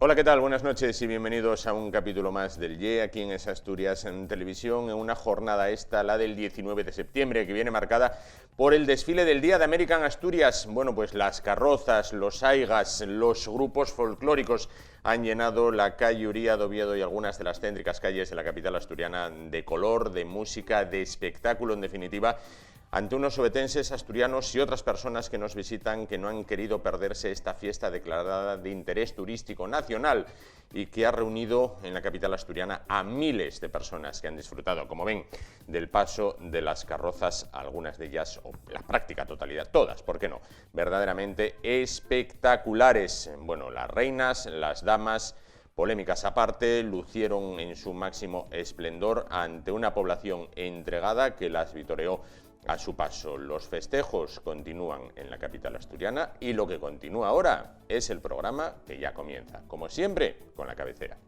Hola, ¿qué tal? Buenas noches y bienvenidos a un capítulo más del YE aquí en Es Asturias en Televisión, en una jornada esta, la del 19 de septiembre, que viene marcada por el desfile del Día de América en Asturias. Bueno, pues las carrozas, los aigas, los grupos folclóricos han llenado la calle Uría de Oviedo y algunas de las céntricas calles de la capital asturiana de color, de música, de espectáculo, en definitiva, ante unos ovetenses, asturianos y otras personas que nos visitan que no han querido perderse esta fiesta declarada de interés turístico nacional y que ha reunido en la capital asturiana a miles de personas que han disfrutado, como ven, del paso de las carrozas, algunas de ellas, o la práctica totalidad, todas, ¿por qué no?, verdaderamente espectaculares. Bueno, las reinas, las damas, polémicas aparte, lucieron en su máximo esplendor ante una población entregada que las vitoreó a su paso. Los festejos continúan en la capital asturiana y lo que continúa ahora es el programa que ya comienza, como siempre, con la cabecera.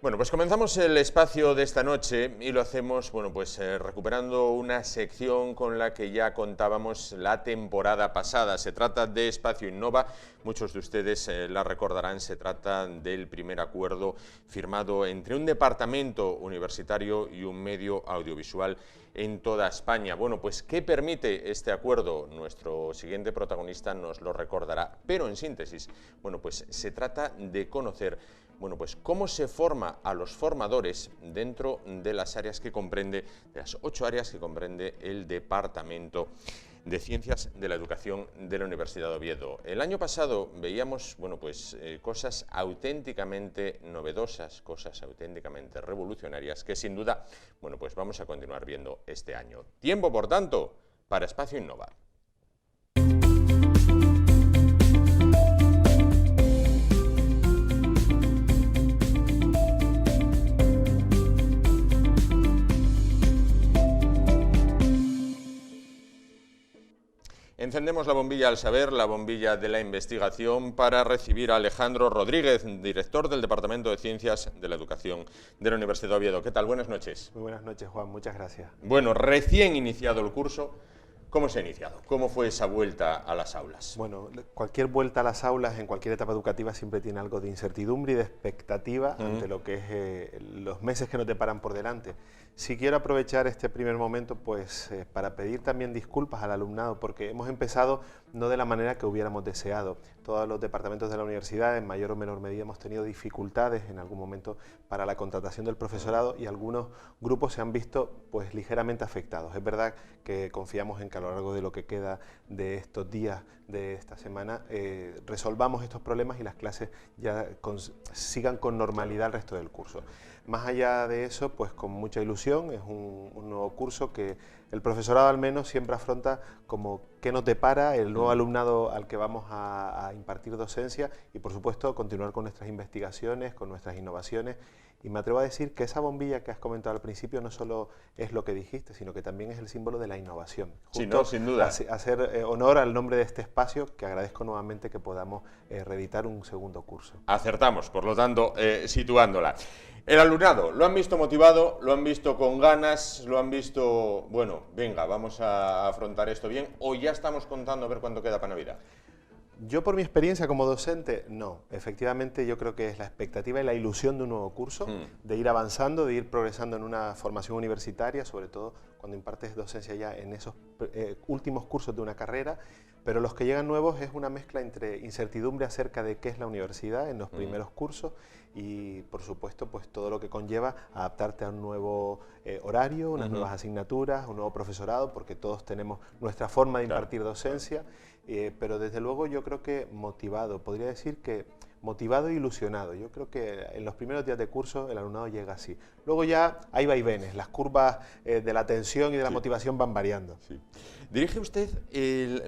Bueno, pues comenzamos el espacio de esta noche y lo hacemos, bueno, pues recuperando una sección con la que ya contábamos la temporada pasada. Se trata de Espacio Innova, muchos de ustedes la recordarán, se trata del primer acuerdo firmado entre un departamento universitario y un medio audiovisual en toda España. Bueno, pues ¿qué permite este acuerdo? Nuestro siguiente protagonista nos lo recordará, pero en síntesis, bueno, pues se trata de conocer, bueno, pues cómo se forma a los formadores dentro de las áreas que comprende, de las 8 áreas que comprende el Departamento de Ciencias de la Educación de la Universidad de Oviedo. El año pasado veíamos, bueno, pues cosas auténticamente novedosas, cosas auténticamente revolucionarias que sin duda, bueno, pues vamos a continuar viendo este año. Tiempo, por tanto, para Espacio Innova. Encendemos la bombilla al saber, la bombilla de la investigación, para recibir a Alejandro Rodríguez, director del Departamento de Ciencias de la Educación de la Universidad de Oviedo. ¿Qué tal? Buenas noches. Muy buenas noches, Juan. Muchas gracias. Bueno, recién iniciado el curso, ¿cómo se ha iniciado? ¿Cómo fue esa vuelta a las aulas? Bueno, cualquier vuelta a las aulas en cualquier etapa educativa siempre tiene algo de incertidumbre y de expectativa ante lo que es los meses que nos deparan por delante. Sí quiero aprovechar este primer momento pues para pedir también disculpas al alumnado, porque hemos empezado no de la manera que hubiéramos deseado. Todos los departamentos de la universidad, en mayor o menor medida, hemos tenido dificultades en algún momento para la contratación del profesorado y algunos grupos se han visto pues ligeramente afectados. Es verdad que confiamos en que a lo largo de lo que queda de estos días, de esta semana, resolvamos estos problemas y las clases ya sigan con normalidad el resto del curso. Más allá de eso, pues con mucha ilusión, es un nuevo curso que el profesorado al menos siempre afronta como qué nos depara el nuevo alumnado al que vamos a impartir docencia y por supuesto continuar con nuestras investigaciones, con nuestras innovaciones. Y me atrevo a decir que esa bombilla que has comentado al principio no solo es lo que dijiste, sino que también es el símbolo de la innovación. Sí, no, sin duda. Hacer honor al nombre de este espacio, que agradezco nuevamente que podamos reeditar un segundo curso. Acertamos, por lo tanto, situándola. El alumnado, ¿lo han visto motivado? ¿Lo han visto con ganas? ¿Lo han visto, bueno, venga, vamos a afrontar esto bien? ¿O ya estamos contando a ver cuánto queda para Navidad? Yo por mi experiencia como docente, no. Efectivamente yo creo que es la expectativa y la ilusión de un nuevo curso, de ir avanzando, de ir progresando en una formación universitaria, sobre todo cuando impartes docencia ya en esos últimos cursos de una carrera, pero los que llegan nuevos es una mezcla entre incertidumbre acerca de qué es la universidad en los primeros cursos y por supuesto pues todo lo que conlleva adaptarte a un nuevo horario, unas nuevas asignaturas, un nuevo profesorado, porque todos tenemos nuestra forma de impartir docencia. Pero desde luego yo creo que motivado, podría decir que motivado e ilusionado. Yo creo que en los primeros días de curso el alumnado llega así. Luego ya hay vaivenes, las curvas de la tensión y de la motivación van variando. Sí. Dirige usted,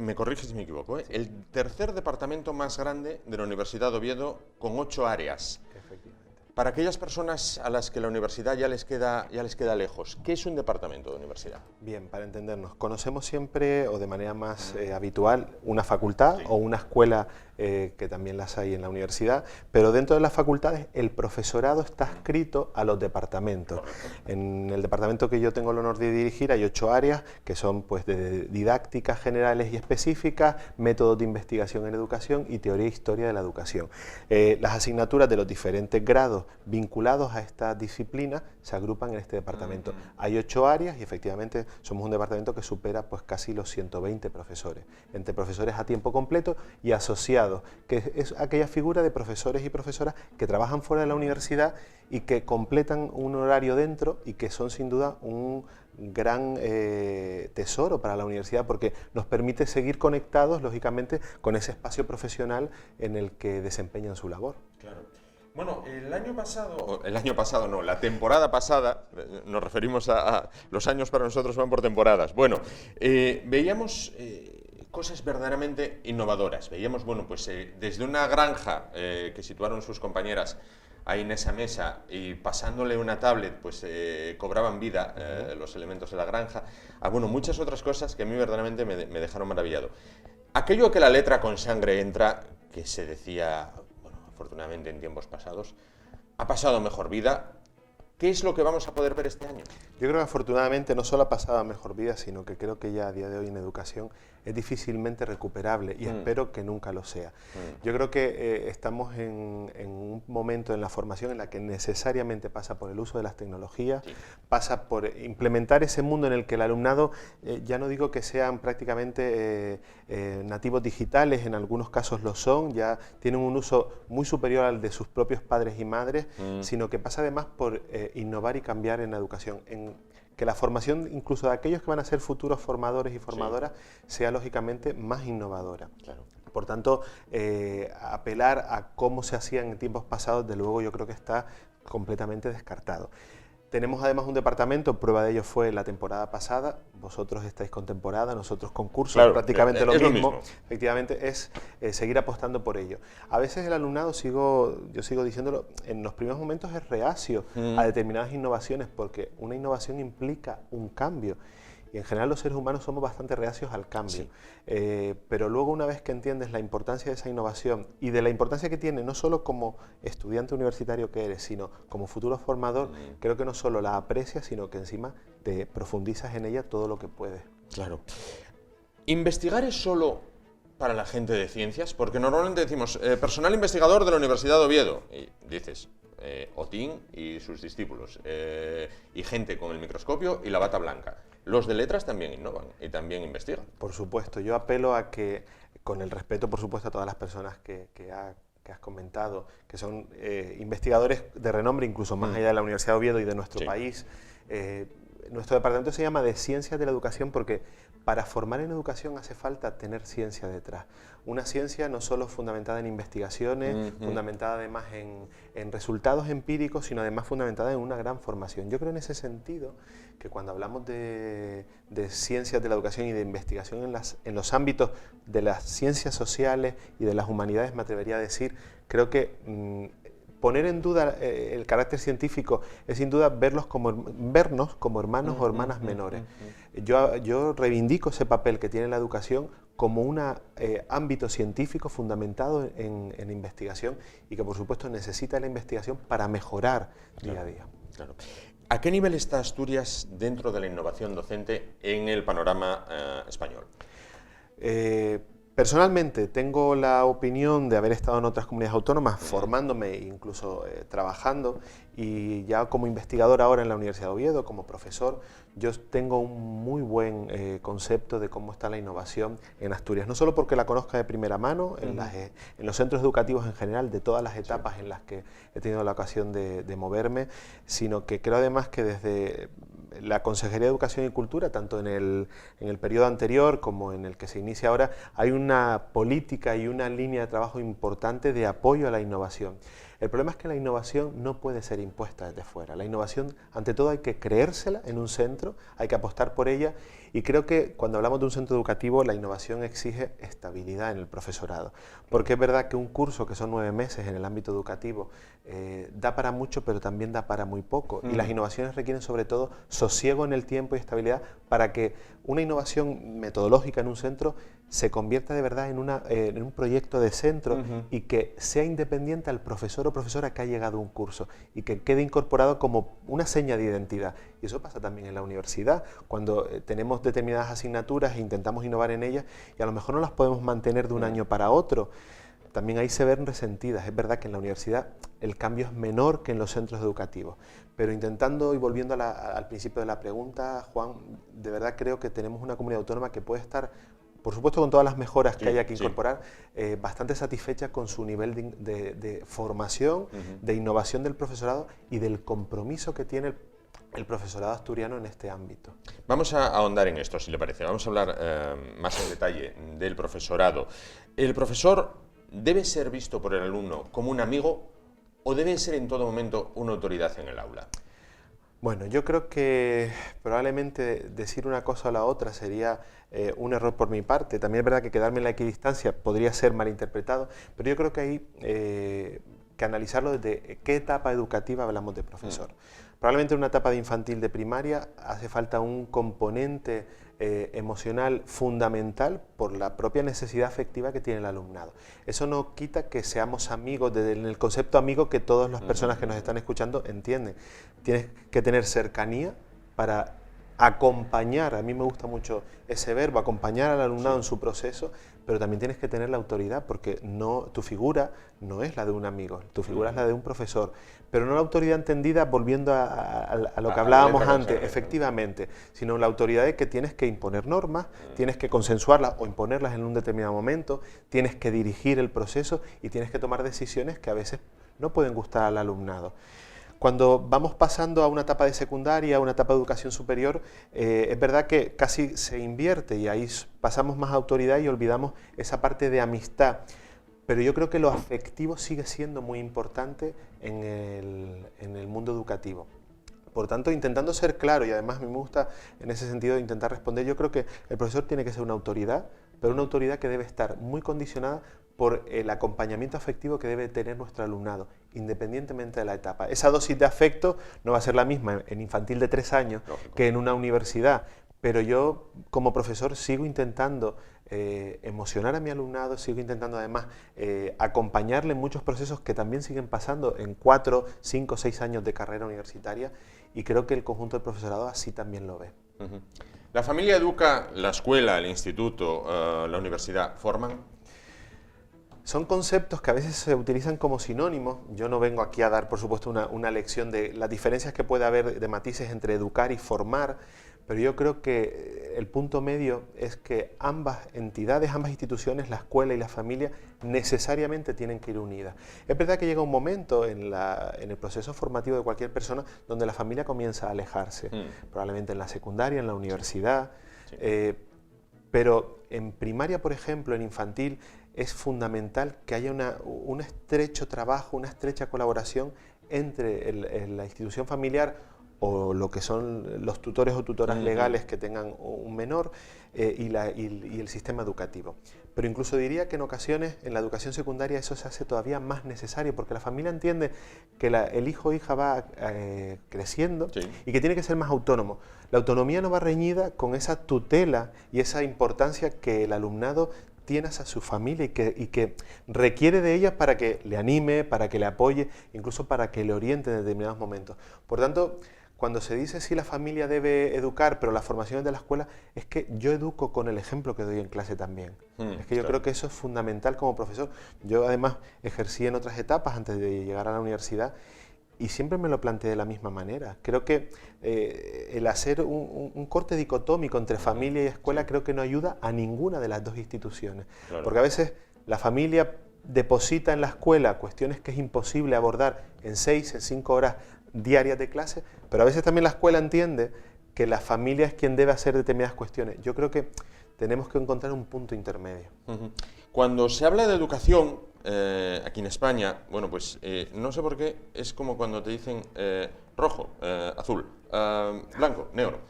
me corrige si me equivoco, el tercer departamento más grande de la Universidad de Oviedo con 8 áreas. Efectivamente. Para aquellas personas a las que la universidad ya les queda lejos, ¿qué es un departamento de universidad? Bien, para entendernos, conocemos siempre o de manera más habitual una facultad o una escuela que también las hay en la universidad, pero dentro de las facultades el profesorado está adscrito a los departamentos. En el departamento que yo tengo el honor de dirigir hay 8 áreas que son pues de didácticas generales y específicas, métodos de investigación en educación y teoría e historia de la educación. Las asignaturas de los diferentes grados vinculados a esta disciplina se agrupan en este departamento. Hay 8 áreas y efectivamente somos un departamento que supera pues casi los 120 profesores, entre profesores a tiempo completo y asociados, que es aquella figura de profesores y profesoras que trabajan fuera de la universidad y que completan un horario dentro y que son sin duda un gran tesoro para la universidad porque nos permite seguir conectados, lógicamente, con ese espacio profesional en el que desempeñan su labor. Claro. Bueno, la temporada pasada, nos referimos a los años para nosotros van por temporadas. Bueno, veíamos cosas verdaderamente innovadoras. Veíamos, bueno, pues desde una granja que situaron sus compañeras ahí en esa mesa y pasándole una tablet, pues cobraban vida los elementos de la granja. Bueno, muchas otras cosas que a mí verdaderamente me dejaron maravillado. Aquello que la letra con sangre entra, que se decía, bueno, afortunadamente en tiempos pasados, ha pasado mejor vida. ¿Qué es lo que vamos a poder ver este año? Yo creo que afortunadamente no solo ha pasado a mejor vida, sino que creo que ya a día de hoy en educación es difícilmente recuperable y espero que nunca lo sea. Yo creo que estamos en un momento en la formación en la que necesariamente pasa por el uso de las tecnologías, pasa por implementar ese mundo en el que el alumnado, ya no digo que sean prácticamente nativos digitales, en algunos casos lo son, ya tienen un uso muy superior al de sus propios padres y madres, sino que pasa además por innovar y cambiar en la educación, en que la formación incluso de aquellos que van a ser futuros formadores y formadoras sea lógicamente más innovadora. Claro. Por tanto, apelar a cómo se hacía en tiempos pasados, de luego yo creo que está completamente descartado. Tenemos además un departamento, prueba de ello fue la temporada pasada, vosotros estáis con temporada, nosotros con cursos, claro, prácticamente lo mismo. Efectivamente es seguir apostando por ello. A veces el alumnado, yo sigo diciéndolo, en los primeros momentos es reacio a determinadas innovaciones porque una innovación implica un cambio. Y en general los seres humanos somos bastante reacios al cambio, pero luego una vez que entiendes la importancia de esa innovación y de la importancia que tiene no solo como estudiante universitario que eres, sino como futuro formador, creo que no solo la aprecias, sino que encima te profundizas en ella todo lo que puedes. Claro. ¿Investigar es solo para la gente de ciencias? Porque normalmente decimos, personal investigador de la Universidad de Oviedo, y dices, Otín y sus discípulos, y gente con el microscopio y la bata blanca. Los de letras también innovan y también investigan. Por supuesto, yo apelo a que, con el respeto por supuesto a todas las personas que has comentado, que son investigadores de renombre incluso más allá de la Universidad de Oviedo y de nuestro país, nuestro departamento se llama de Ciencias de la Educación porque para formar en educación hace falta tener ciencia detrás. Una ciencia no solo fundamentada en investigaciones, fundamentada además en resultados empíricos, sino además fundamentada en una gran formación. Yo creo en ese sentido que cuando hablamos de ciencias de la educación y de investigación en los ámbitos de las ciencias sociales y de las humanidades, me atrevería a decir, creo que poner en duda el carácter científico es sin duda vernos como hermanos o hermanas menores. Yo reivindico ese papel que tiene la educación como un ámbito científico fundamentado en investigación y que por supuesto necesita la investigación para mejorar día a día. Claro. ¿A qué nivel está Asturias dentro de la innovación docente en el panorama español? Personalmente tengo la opinión de haber estado en otras comunidades autónomas formándome e incluso trabajando y ya como investigador ahora en la Universidad de Oviedo, como profesor, yo tengo un muy buen concepto de cómo está la innovación en Asturias, no solo porque la conozca de primera mano, en los centros educativos en general, de todas las etapas en las que he tenido la ocasión de moverme, sino que creo además que desde la Consejería de Educación y Cultura, tanto en el periodo anterior como en el que se inicia ahora, hay una política y una línea de trabajo importante de apoyo a la innovación. El problema es que la innovación no puede ser impuesta desde fuera. La innovación, ante todo, hay que creérsela en un centro, hay que apostar por ella, y creo que cuando hablamos de un centro educativo, la innovación exige estabilidad en el profesorado. Porque es verdad que un curso que son 9 meses en el ámbito educativo da para mucho, pero también da para muy poco. Y las innovaciones requieren sobre todo sosiego en el tiempo y estabilidad para que una innovación metodológica en un centro se convierta de verdad en un proyecto de centro y que sea independiente al profesor o profesora que ha llegado a un curso y que quede incorporado como una seña de identidad. Y eso pasa también en la universidad, cuando tenemos determinadas asignaturas e intentamos innovar en ellas y a lo mejor no las podemos mantener de un año para otro. También ahí se ven resentidas. Es verdad que en la universidad el cambio es menor que en los centros educativos, pero intentando y volviendo al principio de la pregunta, Juan, de verdad creo que tenemos una comunidad autónoma que puede estar, por supuesto con todas las mejoras que haya que incorporar, bastante satisfecha con su nivel de formación, de innovación del profesorado y del compromiso que tiene el profesorado asturiano en este ámbito. Vamos a ahondar en esto, si le parece. Vamos a hablar más en detalle del profesorado. ¿El profesor debe ser visto por el alumno como un amigo o debe ser en todo momento una autoridad en el aula? Bueno, yo creo que probablemente decir una cosa o la otra sería un error por mi parte. También es verdad que quedarme en la equidistancia podría ser malinterpretado, pero yo creo que hay que analizarlo desde qué etapa educativa hablamos de profesor. Probablemente en una etapa de infantil de primaria hace falta un componente emocional fundamental por la propia necesidad afectiva que tiene el alumnado. Eso no quita que seamos amigos, en el concepto amigo que todas las personas que nos están escuchando entienden. Tienes que tener cercanía para acompañar, a mí me gusta mucho ese verbo, acompañar al alumnado en su proceso, pero también tienes que tener la autoridad, porque tu figura no es la de un amigo, tu figura es la de un profesor, pero no la autoridad entendida volviendo a lo que hablábamos antes, efectivamente, sino la autoridad de que tienes que imponer normas, tienes que consensuarlas o imponerlas en un determinado momento, tienes que dirigir el proceso y tienes que tomar decisiones que a veces no pueden gustar al alumnado. Cuando vamos pasando a una etapa de secundaria, a una etapa de educación superior, es verdad que casi se invierte y ahí pasamos más autoridad y olvidamos esa parte de amistad. Pero yo creo que lo afectivo sigue siendo muy importante en el mundo educativo. Por tanto, intentando ser claro, y además me gusta en ese sentido intentar responder, yo creo que el profesor tiene que ser una autoridad, pero una autoridad que debe estar muy condicionada por el acompañamiento afectivo que debe tener nuestro alumnado, independientemente de la etapa. Esa dosis de afecto no va a ser la misma en infantil de 3 años que en una universidad, pero yo como profesor sigo intentando emocionar a mi alumnado, sigo intentando además acompañarle en muchos procesos que también siguen pasando en 4, 5, 6 años de carrera universitaria, y creo que el conjunto del profesorado así también lo ve. ¿La familia educa, la escuela, el instituto, la universidad, forman? Son conceptos que a veces se utilizan como sinónimos. Yo no vengo aquí a dar, por supuesto, una lección de las diferencias que puede haber de matices entre educar y formar, pero yo creo que el punto medio es que ambas entidades, ambas instituciones, la escuela y la familia, necesariamente tienen que ir unidas. Es verdad que llega un momento en el proceso formativo de cualquier persona donde la familia comienza a alejarse, probablemente en la secundaria, en la universidad, pero en primaria, por ejemplo, en infantil, es fundamental que haya un estrecho trabajo, una estrecha colaboración entre la institución familiar o lo que son los tutores o tutoras legales que tengan un menor y el sistema educativo. Pero incluso diría que en ocasiones en la educación secundaria eso se hace todavía más necesario, porque la familia entiende que el hijo o hija va creciendo y que tiene que ser más autónomo. La autonomía no va reñida con esa tutela y esa importancia que el alumnado tiene a su familia y que requiere de ella para que le anime, para que le apoye, incluso para que le oriente en determinados momentos. Por tanto, cuando se dice si la familia debe educar, pero la formación es de la escuela, es que yo educo con el ejemplo que doy en clase también. Es que yo creo que eso es fundamental como profesor. Yo además ejercí en otras etapas antes de llegar a la universidad y siempre me lo planteé de la misma manera. Creo que el hacer un corte dicotómico entre familia y escuela creo que no ayuda a ninguna de las dos instituciones. Porque a veces la familia deposita en la escuela cuestiones que es imposible abordar en 6, en 5 horas diarias de clase, pero a veces también la escuela entiende que la familia es quien debe hacer determinadas cuestiones. Yo creo que tenemos que encontrar un punto intermedio. Cuando se habla de educación, aquí en España, bueno, pues no sé por qué, es como cuando te dicen rojo, azul, blanco, negro.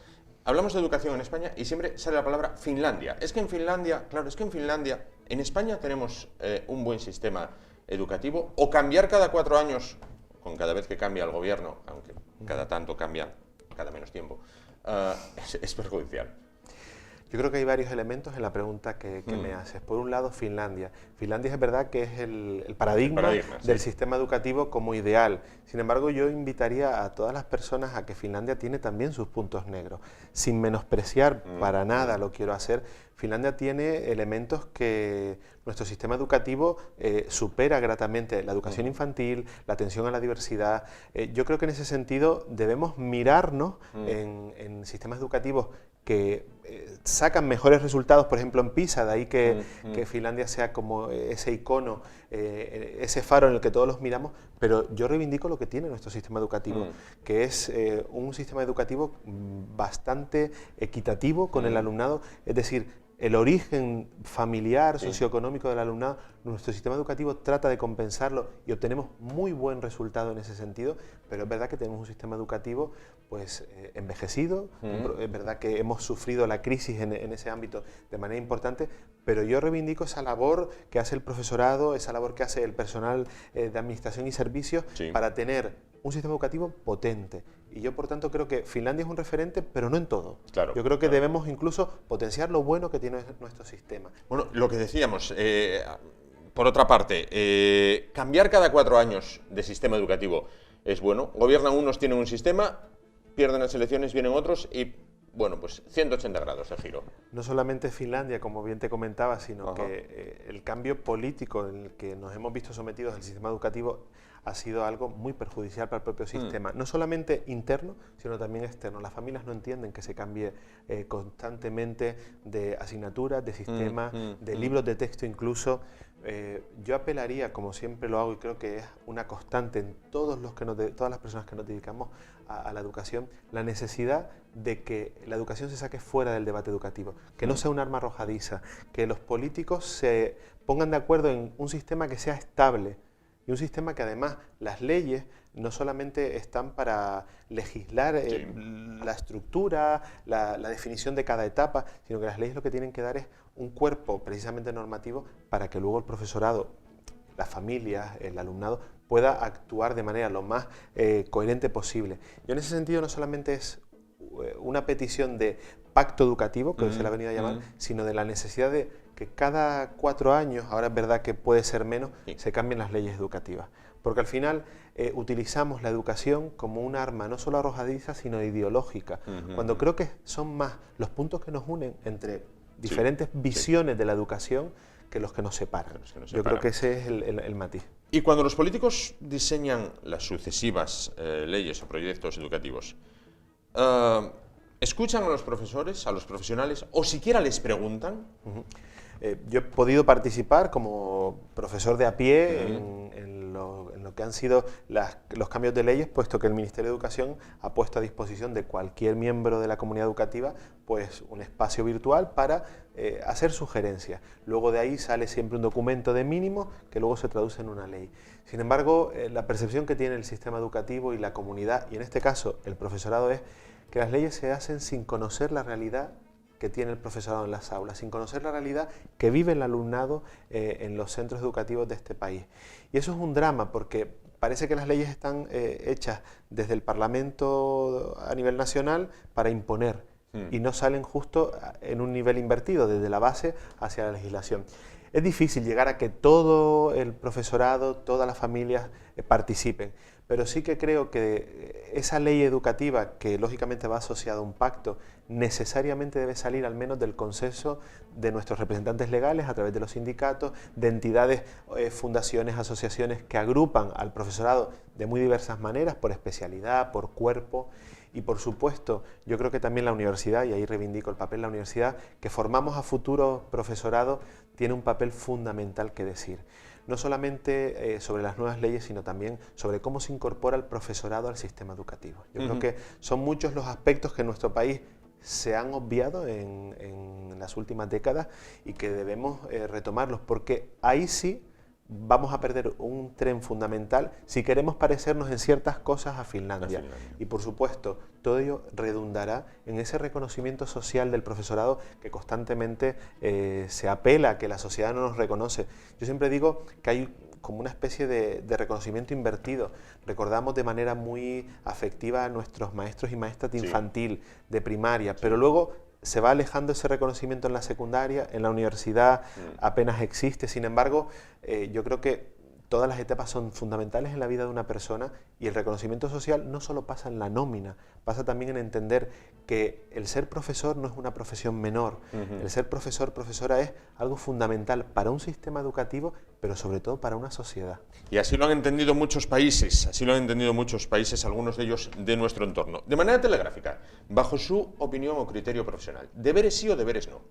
Hablamos de educación en España y siempre sale la palabra Finlandia. Es que en Finlandia, claro, es que en Finlandia, en España tenemos un buen sistema educativo, o cambiar cada 4 años, con cada vez que cambia el gobierno, aunque cada tanto cambia, cada menos tiempo, es perjudicial. Yo creo que hay varios elementos en la pregunta que me haces. Por un lado, Finlandia. Finlandia es verdad que es el paradigma del sistema educativo como ideal. Sin embargo, yo invitaría a todas las personas a que Finlandia tiene también sus puntos negros. Sin menospreciar para nada lo quiero hacer, Finlandia tiene elementos que nuestro sistema educativo supera gratamente. La educación infantil, la atención a la diversidad. Yo creo que en ese sentido debemos mirarnos en sistemas educativos que sacan mejores resultados, por ejemplo en PISA, de ahí que Finlandia sea como ese icono, ese faro en el que todos los miramos, pero yo reivindico lo que tiene nuestro sistema educativo, que es un sistema educativo bastante equitativo con el alumnado, es decir, el origen familiar, socioeconómico del alumnado, nuestro sistema educativo trata de compensarlo y obtenemos muy buen resultado en ese sentido, pero es verdad que tenemos un sistema educativo pues envejecido, es verdad que hemos sufrido la crisis en ese ámbito de manera importante, pero yo reivindico esa labor que hace el profesorado, esa labor que hace el personal de administración y servicios para tener un sistema educativo potente. Y yo, por tanto, creo que Finlandia es un referente, pero no en todo. Claro, yo creo que debemos incluso potenciar lo bueno que tiene nuestro sistema. Bueno, lo que decíamos, por otra parte, cambiar cada 4 años de sistema educativo es bueno. Gobiernan unos, tienen un sistema, pierden las elecciones, vienen otros y, bueno, pues 180 grados de giro. No solamente Finlandia, como bien te comentaba, sino que el cambio político en el que nos hemos visto sometidos al sistema educativo ha sido algo muy perjudicial para el propio sistema, no solamente interno, sino también externo. Las familias no entienden que se cambie constantemente de asignaturas, de sistemas, de libros de texto incluso. Yo apelaría, como siempre lo hago y creo que es una constante en todas las personas que nos dedicamos a la educación, la necesidad de que la educación se saque fuera del debate educativo, que no sea un arma arrojadiza, que los políticos se pongan de acuerdo en un sistema que sea estable, y un sistema que además las leyes no solamente están para legislar la estructura, la definición de cada etapa, sino que las leyes lo que tienen que dar es un cuerpo precisamente normativo para que luego el profesorado, las familias, el alumnado pueda actuar de manera lo más coherente posible. Yo en ese sentido no solamente es una petición de pacto educativo, que se le ha venido a llamar, sino de la necesidad de que cada 4 años, ahora es verdad que puede ser menos, se cambien las leyes educativas. Porque al final utilizamos la educación como un arma no solo arrojadiza, sino ideológica. Cuando creo que son más los puntos que nos unen entre diferentes visiones de la educación que los que nos separan. Yo creo que ese es el matiz. Y cuando los políticos diseñan las sucesivas leyes o proyectos educativos, ¿escuchan a los profesores, a los profesionales, o siquiera les preguntan? Yo he podido participar como profesor de a pie en lo que han sido los cambios de leyes, puesto que el Ministerio de Educación ha puesto a disposición de cualquier miembro de la comunidad educativa pues un espacio virtual para hacer sugerencias. Luego de ahí sale siempre un documento de mínimos que luego se traduce en una ley. Sin embargo, la percepción que tiene el sistema educativo y la comunidad, y en este caso el profesorado, es que las leyes se hacen sin conocer la realidad que tiene el profesorado en las aulas, sin conocer la realidad que vive el alumnado en los centros educativos de este país. Y eso es un drama porque parece que las leyes están hechas desde el Parlamento a nivel nacional para imponer y no salen justo en un nivel invertido, desde la base hacia la legislación. Es difícil llegar a que todo el profesorado, todas las familias participen, pero sí que creo que esa ley educativa, que lógicamente va asociada a un pacto, necesariamente debe salir al menos del consenso de nuestros representantes legales a través de los sindicatos, de entidades, fundaciones, asociaciones que agrupan al profesorado de muy diversas maneras, por especialidad, por cuerpo. Y por supuesto, yo creo que también la universidad, y ahí reivindico el papel de la universidad, que formamos a futuro profesorado, tiene un papel fundamental que decir. No solamente sobre las nuevas leyes, sino también sobre cómo se incorpora el profesorado al sistema educativo. Yo creo que son muchos los aspectos que en nuestro país se han obviado en las últimas décadas y que debemos retomarlos, porque ahí sí vamos a perder un tren fundamental si queremos parecernos en ciertas cosas a Finlandia. Y por supuesto, todo ello redundará en ese reconocimiento social del profesorado que constantemente se apela a que la sociedad no nos reconoce. Yo siempre digo que hay como una especie de reconocimiento invertido. Recordamos de manera muy afectiva a nuestros maestros y maestras de infantil, de primaria, pero luego se va alejando ese reconocimiento en la secundaria, en la universidad apenas existe. Sin embargo, yo creo que todas las etapas son fundamentales en la vida de una persona y el reconocimiento social no solo pasa en la nómina, pasa también en entender que el ser profesor no es una profesión menor. El ser profesor, profesora es algo fundamental para un sistema educativo, pero sobre todo para una sociedad. Y así lo han entendido muchos países, algunos de ellos de nuestro entorno. De manera telegráfica, bajo su opinión o criterio profesional, ¿deberes sí o deberes no?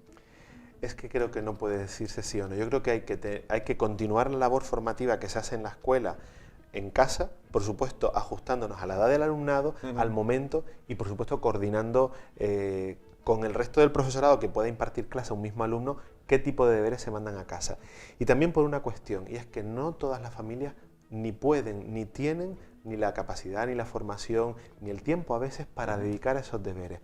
Es que creo que no puede decirse sí o no. Yo creo que hay que continuar la labor formativa que se hace en la escuela, en casa, por supuesto ajustándonos a la edad del alumnado, al momento y por supuesto coordinando con el resto del profesorado que pueda impartir clase a un mismo alumno qué tipo de deberes se mandan a casa. Y también por una cuestión, y es que no todas las familias ni pueden, ni tienen ni la capacidad, ni la formación, ni el tiempo a veces para dedicar a esos deberes.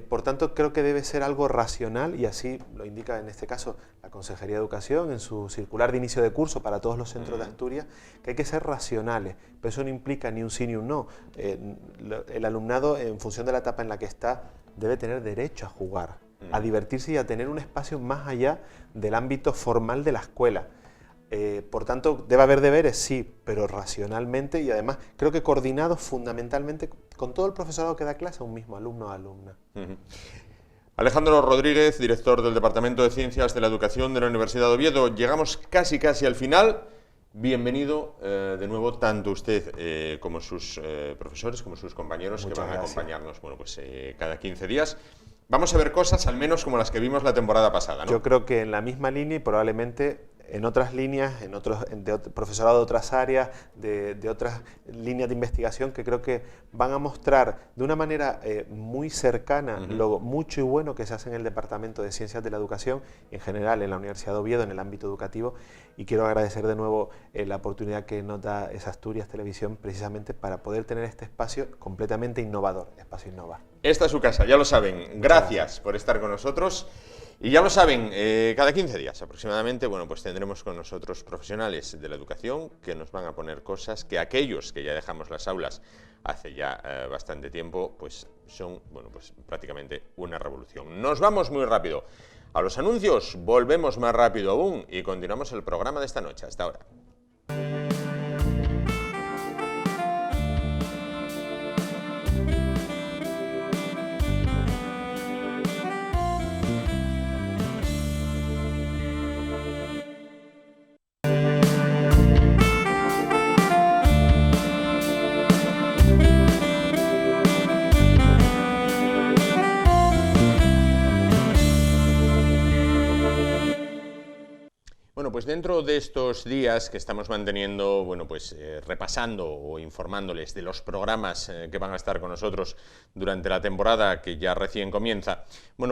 Por tanto, creo que debe ser algo racional y así lo indica en este caso la Consejería de Educación en su circular de inicio de curso para todos los centros de Asturias, que hay que ser racionales, pero eso no implica ni un sí ni un no. El alumnado, en función de la etapa en la que está, debe tener derecho a jugar, a divertirse y a tener un espacio más allá del ámbito formal de la escuela. Por tanto, debe haber deberes, sí, pero racionalmente y además creo que coordinados fundamentalmente con todo el profesorado que da clase a un mismo alumno o alumna. Alejandro Rodríguez, director del Departamento de Ciencias de la Educación de la Universidad de Oviedo. Llegamos casi al final. Bienvenido de nuevo tanto usted como sus profesores, como sus compañeros. Muchas que van a acompañarnos cada 15 días. Vamos a ver cosas al menos como las que vimos la temporada pasada, ¿no? Yo creo que en la misma línea y probablemente en otras líneas, de profesorado de otras áreas, de otras líneas de investigación que creo que van a mostrar de una manera muy cercana lo mucho y bueno que se hace en el Departamento de Ciencias de la Educación y en general en la Universidad de Oviedo en el ámbito educativo, y quiero agradecer de nuevo la oportunidad que nos da esa Asturias Televisión precisamente para poder tener este espacio completamente innovador, Espacio Innova. Esta es su casa, ya lo saben. Gracias por estar con nosotros. Y ya lo saben, cada 15 días aproximadamente, pues tendremos con nosotros profesionales de la educación que nos van a poner cosas que aquellos que ya dejamos las aulas hace ya bastante tiempo, pues son, prácticamente una revolución. Nos vamos muy rápido a los anuncios, volvemos más rápido aún y continuamos el programa de esta noche. Hasta ahora. Pues dentro de estos días que estamos manteniendo, repasando o informándoles de los programas que van a estar con nosotros durante la temporada que ya recién comienza,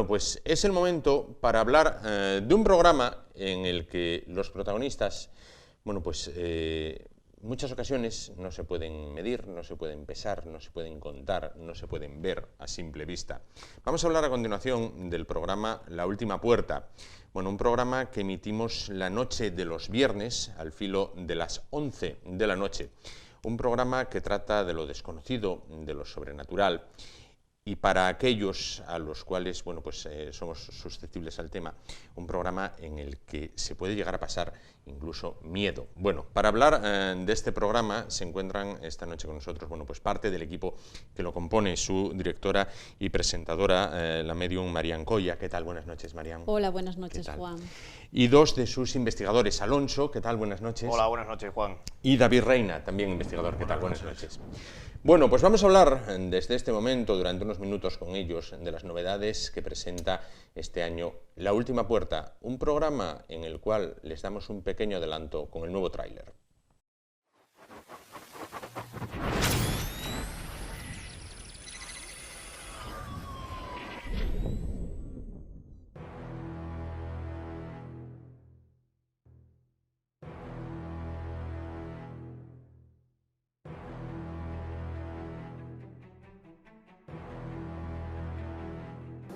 pues es el momento para hablar de un programa en el que los protagonistas, muchas ocasiones no se pueden medir, no se pueden pesar, no se pueden contar, no se pueden ver a simple vista. Vamos a hablar a continuación del programa La Última Puerta. Un programa que emitimos la noche de los viernes, al filo de las 11 de la noche. Un programa que trata de lo desconocido, de lo sobrenatural. Y para aquellos a los cuales somos susceptibles al tema, un programa en el que se puede llegar a pasar incluso miedo. Para hablar de este programa se encuentran esta noche con nosotros parte del equipo que lo compone, su directora y presentadora, la medium Marian Coya. ¿Qué tal? Buenas noches, Marian. Hola, buenas noches, Juan. Y dos de sus investigadores, Alonso. ¿Qué tal? Buenas noches. Hola, buenas noches, Juan. Y David Reina, también investigador. ¿Qué tal? Buenas noches. Pues vamos a hablar desde este momento, durante unos minutos con ellos, de las novedades que presenta este año La Última Puerta, un programa en el cual les damos un pequeño adelanto con el nuevo tráiler.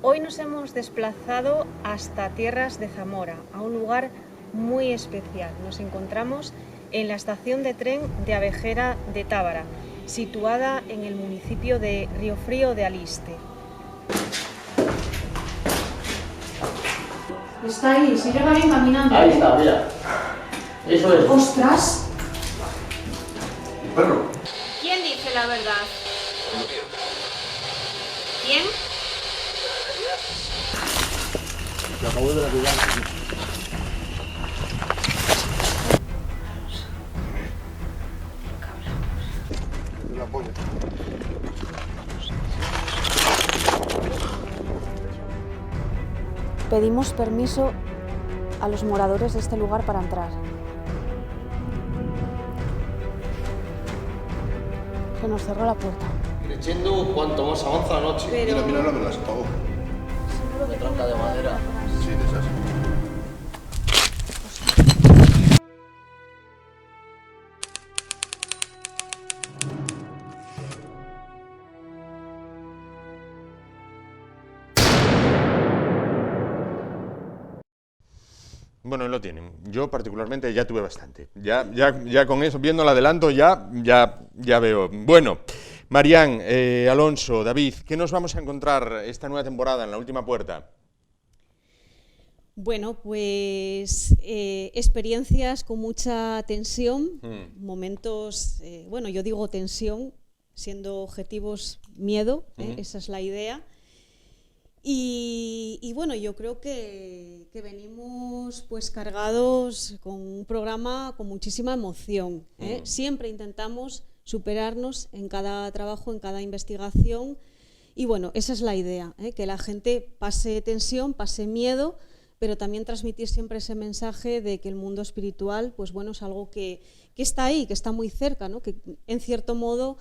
Hoy nos hemos desplazado hasta tierras de Zamora, a un lugar muy especial. Nos encontramos en la estación de tren de Abejera de Tábara, situada en el municipio de Riofrío de Aliste. Está ahí, se llega bien caminando. Ahí está, mira. Eso es. ¡Ostras! Perro. ¿Quién dice la verdad? ¿Quién? Lo acabo de cuidar. La polla. Pedimos permiso a los moradores de este lugar para entrar. Se nos cerró la puerta. Creciendo cuanto más avanza la noche. Pero... Mira, me las apagó. De tronca de madera. Sí, de esas. Bueno, ahí lo tienen. Yo particularmente ya tuve bastante. Ya con eso, viendo el adelanto, ya veo. Bueno, Marián, Alonso, David, ¿qué nos vamos a encontrar esta nueva temporada en La Última Puerta? Bueno, pues experiencias con mucha tensión, momentos, bueno, yo digo tensión, siendo objetivos miedo, esa es la idea. Y bueno, yo creo que venimos pues cargados con un programa con muchísima emoción. Siempre intentamos superarnos en cada trabajo, en cada investigación. Y bueno, esa es la idea, que la gente pase tensión, pase miedo, pero también transmitir siempre ese mensaje de que el mundo espiritual, pues bueno, es algo que está ahí, que está muy cerca, ¿no? Que en cierto modo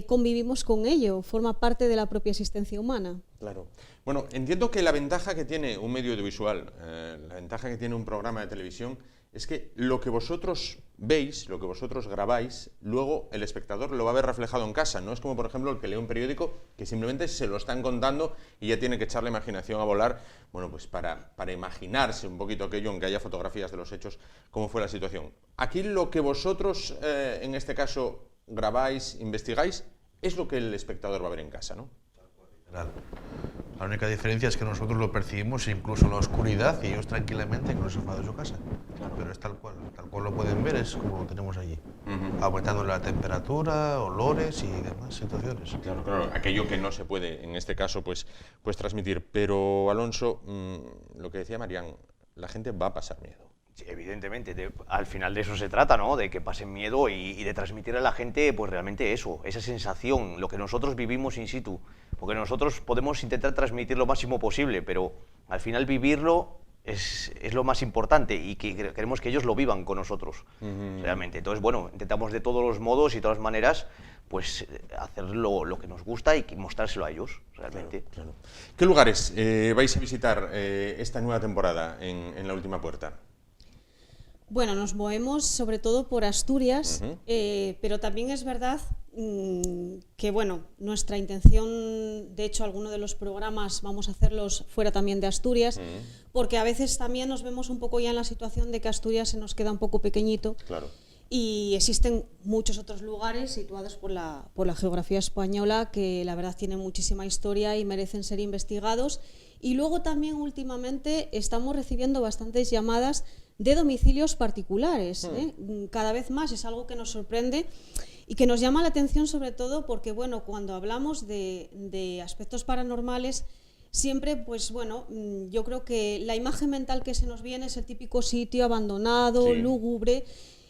convivimos con ello, forma parte de la propia existencia humana. Claro. Bueno, entiendo que la ventaja que tiene un medio audiovisual, la ventaja que tiene un programa de televisión, es que lo que vosotros veis, lo que vosotros grabáis, luego el espectador lo va a ver reflejado en casa. No es como, por ejemplo, el que lee un periódico que simplemente se lo están contando y ya tiene que echar la imaginación a volar, bueno, pues para imaginarse un poquito aquello, aunque haya fotografías de los hechos, cómo fue la situación. Aquí lo que vosotros, en este caso, grabáis, investigáis, es lo que el espectador va a ver en casa, ¿no? La única diferencia es que nosotros lo percibimos incluso en la oscuridad y ellos tranquilamente con el sofá de su casa. Pero es tal cual lo pueden ver, es como lo tenemos allí. Aumentando la temperatura, olores y demás situaciones. Claro, aquello que no se puede, en este caso, pues transmitir. Pero, Alonso, lo que decía Marián, la gente va a pasar miedo. Sí, evidentemente, al final de eso se trata, ¿no? De que pasen miedo y de transmitir a la gente, pues realmente eso, esa sensación, lo que nosotros vivimos in situ. Porque nosotros podemos intentar transmitir lo máximo posible, pero al final vivirlo es lo más importante y que queremos que ellos lo vivan con nosotros, realmente. Entonces, bueno, intentamos de todos los modos y de todas maneras, pues hacer lo que nos gusta y mostrárselo a ellos, realmente. Claro. ¿Qué lugares vais a visitar esta nueva temporada en La Última Puerta? Bueno, nos movemos sobre todo por Asturias, pero también es verdad que, bueno, nuestra intención, de hecho, alguno de los programas vamos a hacerlos fuera también de Asturias, porque a veces también nos vemos un poco ya en la situación de que Asturias se nos queda un poco pequeñito. Claro. Y existen muchos otros lugares situados por la geografía española que la verdad tienen muchísima historia y merecen ser investigados. Y luego también últimamente estamos recibiendo bastantes llamadas de domicilios particulares. Cada vez más es algo que nos sorprende y que nos llama la atención, sobre todo porque, bueno, cuando hablamos de aspectos paranormales, siempre, pues bueno, yo creo que la imagen mental que se nos viene es el típico sitio abandonado, lúgubre,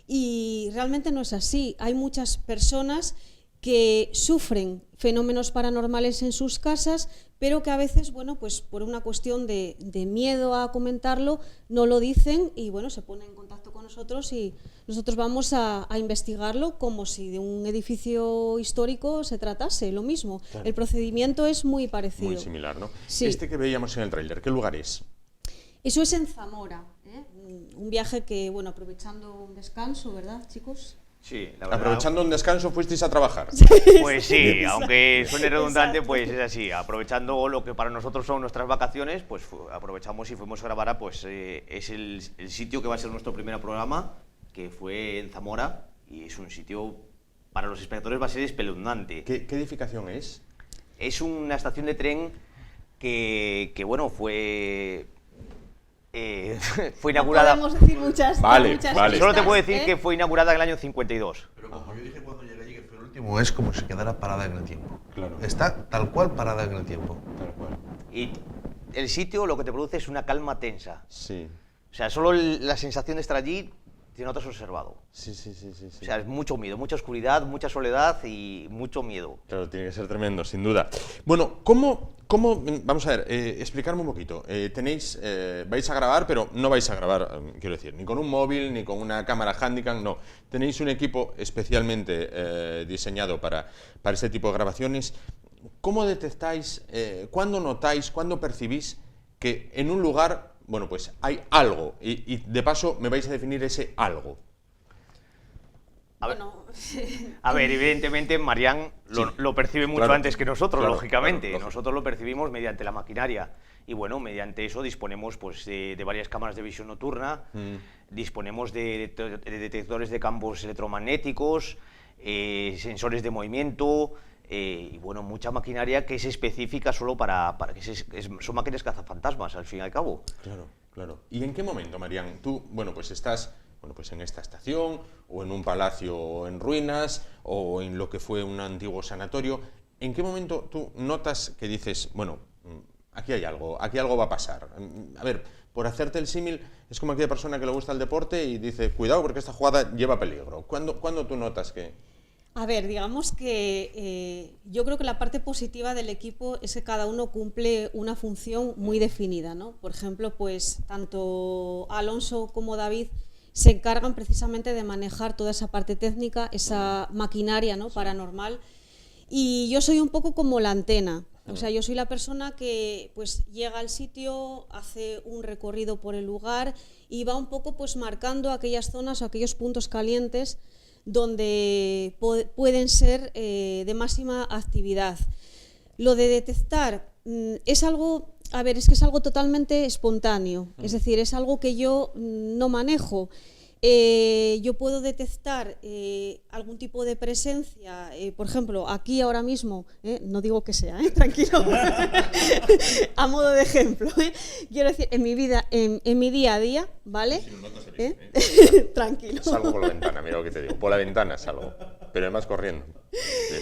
y realmente no es así. Hay muchas personas que sufren fenómenos paranormales en sus casas, pero que a veces, bueno, pues por una cuestión de miedo a comentarlo, no lo dicen y, bueno, se ponen en contacto con nosotros y nosotros vamos a investigarlo como si de un edificio histórico se tratase, lo mismo. Claro. El procedimiento es muy parecido. Muy similar, ¿no? Sí. Este que veíamos en el tráiler, ¿qué lugar es? Eso es en Zamora, un viaje que, bueno, aprovechando un descanso, ¿verdad, chicos? Sí, la verdad. Aprovechando un descanso fuisteis a trabajar. Pues sí, aunque suene redundante, pues es así. Aprovechando lo que para nosotros son nuestras vacaciones, pues aprovechamos y fuimos a grabar a, pues es el sitio que va a ser nuestro primer programa, que fue en Zamora, y es un sitio, para los espectadores va a ser espeluznante. ¿Qué edificación es? Es una estación de tren que bueno, fue inaugurada... No podemos decir muchas, Vale, muchas vale. Solo te pistas, puedo decir que fue inaugurada en el año 52. Pero como yo dije cuando llegué allí que fue el último, es como si quedara parada en el tiempo. Claro. Está tal cual parada en el tiempo. Tal cual. Y el sitio lo que te produce es una calma tensa. Sí. O sea, solo la sensación de estar allí te notas observado. Sí. O sea, es mucho miedo, mucha oscuridad, mucha soledad y mucho miedo. Claro, tiene que ser tremendo, sin duda. Bueno, ¿cómo vamos a ver, explicarme un poquito. Vais a grabar, pero no vais a grabar, quiero decir, ni con un móvil, ni con una cámara Handycam, no. Tenéis un equipo especialmente diseñado para este tipo de grabaciones. ¿Cómo detectáis, cuándo notáis, cuándo percibís que en un lugar, bueno, pues hay algo? Y de paso me vais a definir ese algo. A ver, evidentemente Marián lo percibe mucho antes que nosotros, lógicamente. Claro. Nosotros lo percibimos mediante la maquinaria. Y bueno, mediante eso disponemos pues, de varias cámaras de visión nocturna, disponemos de detectores de campos electromagnéticos, sensores de movimiento, y bueno, mucha maquinaria que es específica solo para que son máquinas cazafantasmas, al fin y al cabo. Claro. ¿Y en qué momento, Marián? Tú, bueno, pues estás en esta estación, o en un palacio en ruinas, o en lo que fue un antiguo sanatorio. ¿En qué momento tú notas que dices, bueno, aquí hay algo va a pasar? A ver, por hacerte el símil, es como aquella persona que le gusta el deporte y dice, cuidado porque esta jugada lleva peligro. ¿Cuándo tú notas que...? A ver, digamos que yo creo que la parte positiva del equipo es que cada uno cumple una función muy definida, ¿no? Por ejemplo, pues tanto Alonso como David se encargan precisamente de manejar toda esa parte técnica, esa maquinaria, ¿no?, paranormal, y yo soy un poco como la antena. O sea, yo soy la persona que pues llega al sitio, hace un recorrido por el lugar y va un poco pues marcando aquellas zonas o aquellos puntos calientes donde pueden ser de máxima actividad. Lo de detectar es algo, a ver, es que es algo totalmente espontáneo, es decir, es algo que yo no manejo. Yo puedo detectar algún tipo de presencia, por ejemplo, aquí ahora mismo, no digo que sea, tranquilo, a modo de ejemplo, quiero decir, en mi vida, en mi día a día, ¿vale? Tranquilo. Salgo por la ventana, mira lo que te digo, por la ventana salgo, pero además corriendo. Sí.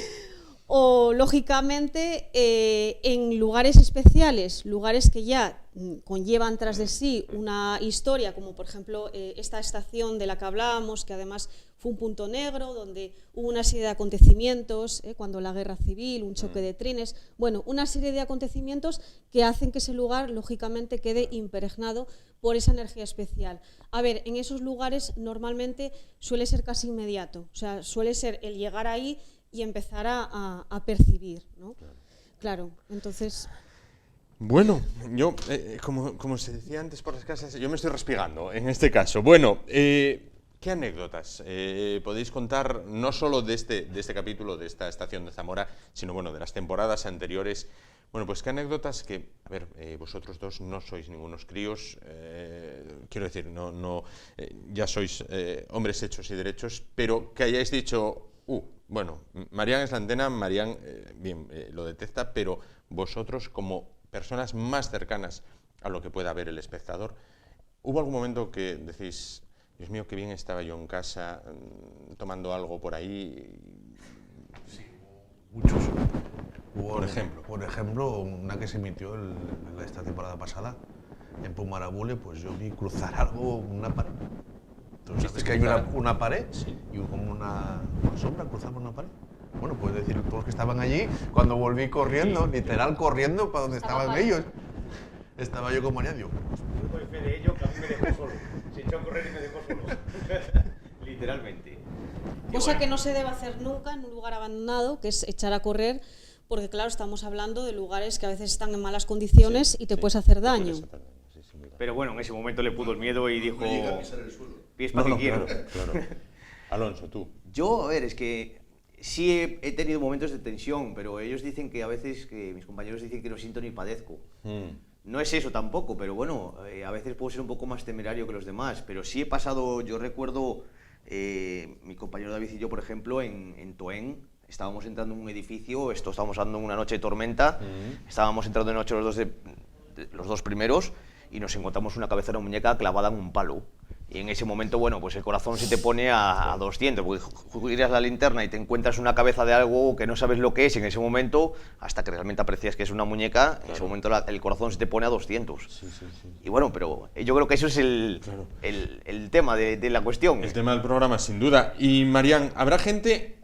O, lógicamente, en lugares especiales, lugares que ya conllevan tras de sí una historia, como por ejemplo esta estación de la que hablábamos, que además fue un punto negro, donde hubo una serie de acontecimientos, cuando la guerra civil, un choque de trenes, bueno, una serie de acontecimientos que hacen que ese lugar, lógicamente, quede impregnado por esa energía especial. A ver, en esos lugares normalmente suele ser casi inmediato, o sea, suele ser el llegar ahí y empezar a percibir, ¿no? Claro, entonces... Bueno, yo, como se decía antes por las casas, yo me estoy respigando en este caso. Bueno, ¿qué anécdotas podéis contar no solo de este capítulo, de esta estación de Zamora, sino bueno, de las temporadas anteriores? Bueno, pues qué anécdotas que, a ver, vosotros dos no sois ningunos críos, quiero decir, ya sois hombres hechos y derechos, pero que hayáis dicho... bueno, Marián es la antena, Marián lo detecta, pero vosotros como personas más cercanas a lo que pueda ver el espectador, ¿hubo algún momento que decís, Dios mío, qué bien estaba yo en casa, tomando algo por ahí? Sí, muchos. Por ejemplo, una que se emitió esta temporada pasada, en Pumarabule, pues yo vi cruzar algo, una pared. Entonces, ¿sabes que hay una pared? Sí. Y como una sombra cruzando una pared. Bueno, puedes decir, todos los que estaban allí, cuando volví corriendo, literal corriendo para donde estaban ellos. Estaba yo con María, digo, Yo doy fe de ello, que a mí me dejó solo. Se echó a correr y me dejó solo. Literalmente. Cosa que no se debe hacer nunca en un lugar abandonado, que es echar a correr, porque claro, estamos hablando de lugares que a veces están en malas condiciones y te puedes hacer daño. Pero bueno, en ese momento le pudo el miedo y dijo... No llegar a pisar el suelo. Pies para que quiero. Claro. Alonso, tú. Yo, a ver, es que sí he tenido momentos de tensión, pero ellos dicen que a veces, que mis compañeros dicen que no siento ni padezco. No es eso tampoco, pero bueno, a veces puedo ser un poco más temerario que los demás, pero sí he pasado, yo recuerdo, mi compañero David y yo, por ejemplo, en Toen, estábamos entrando en un edificio, estábamos dando una noche de tormenta, estábamos entrando de noche los dos primeros y nos encontramos una cabeza de una muñeca clavada en un palo. Y en ese momento, bueno, pues el corazón se te pone a 200, porque giras la linterna y te encuentras una cabeza de algo que no sabes lo que es en ese momento, hasta que realmente aprecias que es una muñeca, claro. En ese momento el corazón se te pone a 200. Sí. Y bueno, pero yo creo que eso es el tema de la cuestión. El tema del programa, sin duda. Y Marian, habrá gente,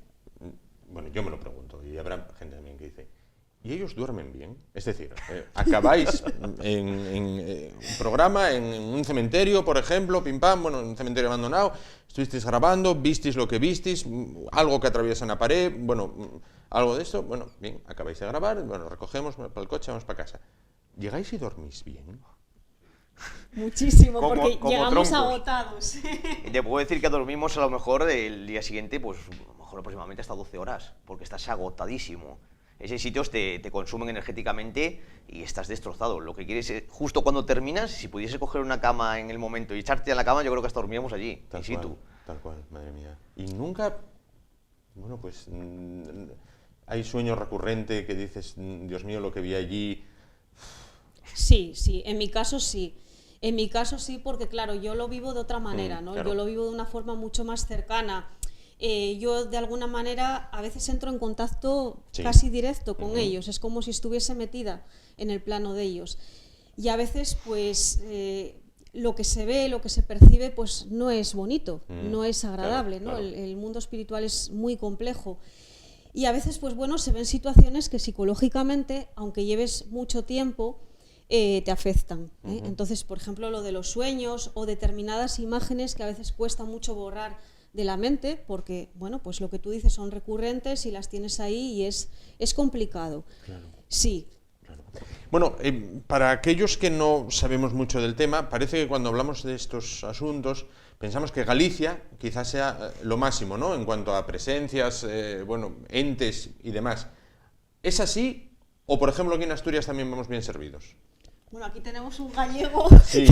bueno, yo me lo pregunto, y habrá gente también que dice, ¿y ellos duermen bien? Es decir, acabáis en un programa, en un cementerio, por ejemplo, pim pam, bueno, en un cementerio abandonado, estuvisteis grabando, visteis lo que visteis, algo que atraviesa una pared, bueno, algo de esto, bueno, bien, acabáis de grabar, bueno, recogemos para el coche, vamos para casa. ¿Llegáis y dormís bien? Muchísimo, porque llegamos troncos. Agotados. Y te puedo decir que dormimos a lo mejor el día siguiente, pues a lo mejor aproximadamente hasta 12 horas, porque estás agotadísimo. Esos sitios te consumen energéticamente y estás destrozado. Lo que quieres es, justo cuando terminas, si pudiese coger una cama en el momento y echarte a la cama, yo creo que hasta dormíamos allí, tal cual, madre mía. Y nunca, bueno, pues hay sueño recurrente que dices, Dios mío, lo que vi allí. Sí, en mi caso sí. En mi caso sí, porque claro, yo lo vivo de otra manera, ¿no? Claro. Yo lo vivo de una forma mucho más cercana. Yo de alguna manera a veces entro en contacto casi directo con ellos, es como si estuviese metida en el plano de ellos. Y a veces pues lo que se ve, lo que se percibe pues no es bonito, no es agradable, claro. El mundo espiritual es muy complejo. Y a veces pues bueno, se ven situaciones que psicológicamente, aunque lleves mucho tiempo, te afectan. Entonces, por ejemplo, lo de los sueños o determinadas imágenes que a veces cuesta mucho borrar de la mente, porque, bueno, pues lo que tú dices son recurrentes y las tienes ahí y es complicado. Claro. Sí. Claro. Bueno, para aquellos que no sabemos mucho del tema, parece que cuando hablamos de estos asuntos pensamos que Galicia quizás sea lo máximo, ¿no? En cuanto a presencias, bueno, entes y demás. ¿Es así? ¿O, por ejemplo, aquí en Asturias también vamos bien servidos? Bueno, aquí tenemos un gallego. Sí.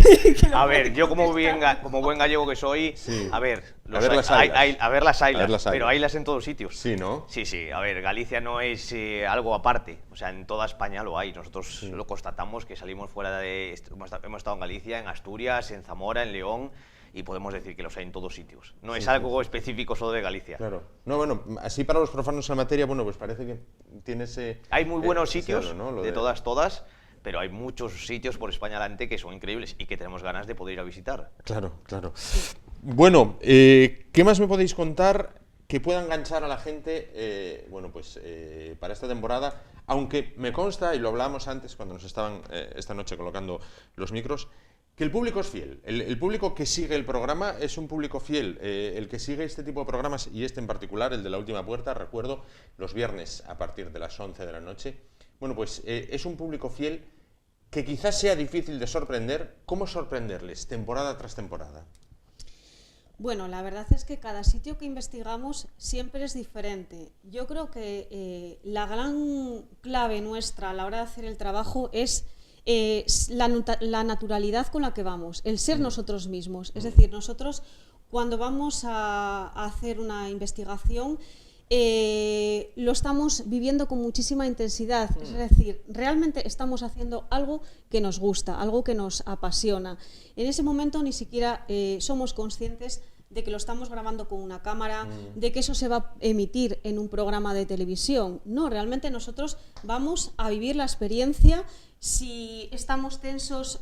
A ver, yo como buen gallego que soy, a ver las ailas, pero ailas en todos sitios. Sí, ¿no? Sí, a ver, Galicia no es algo aparte, o sea, en toda España lo hay. Nosotros lo constatamos que salimos fuera de... Hemos estado en Galicia, en Asturias, en Zamora, en León, y podemos decir que los hay en todos sitios. No es algo específico solo de Galicia. Claro. No, bueno, así para los profanos en la materia, bueno, pues parece que tiene ese... Hay muy buenos sitios, ¿no? de todas, pero hay muchos sitios por España adelante que son increíbles y que tenemos ganas de poder ir a visitar. Claro. Bueno, ¿qué más me podéis contar que pueda enganchar a la gente, bueno, pues para esta temporada? Aunque me consta, y lo hablábamos antes cuando nos estaban esta noche colocando los micros, que el público es fiel. El público que sigue el programa es un público fiel. El que sigue este tipo de programas, y este en particular, el de La Última Puerta, recuerdo, los viernes a partir de las 11 de la noche, bueno, pues es un público fiel que quizás sea difícil de sorprender. ¿Cómo sorprenderles temporada tras temporada? Bueno, la verdad es que cada sitio que investigamos siempre es diferente. Yo creo que la gran clave nuestra a la hora de hacer el trabajo es la naturalidad con la que vamos, el ser nosotros mismos. Es decir, nosotros cuando vamos a hacer una investigación lo estamos viviendo con muchísima intensidad, es decir, realmente estamos haciendo algo que nos gusta, algo que nos apasiona. En ese momento ni siquiera somos conscientes de que lo estamos grabando con una cámara, de que eso se va a emitir en un programa de televisión. No, realmente nosotros vamos a vivir la experiencia. Si estamos tensos,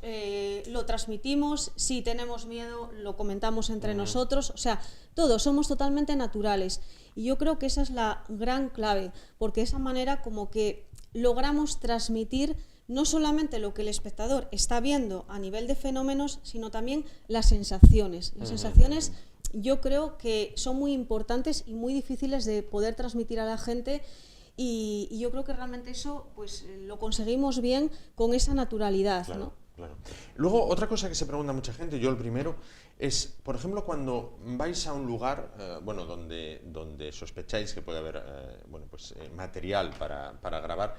lo transmitimos. Si tenemos miedo, lo comentamos entre nosotros. O sea, todos somos totalmente naturales. Y yo creo que esa es la gran clave, porque de esa manera como que logramos transmitir no solamente lo que el espectador está viendo a nivel de fenómenos, sino también las sensaciones. Las sensaciones yo creo que son muy importantes y muy difíciles de poder transmitir a la gente. Y yo creo que realmente eso pues lo conseguimos bien con esa naturalidad, claro, ¿no? claro. Luego, otra cosa que se pregunta mucha gente, yo el primero, es, por ejemplo, cuando vais a un lugar, bueno, donde sospecháis que puede haber, bueno, pues, material para grabar,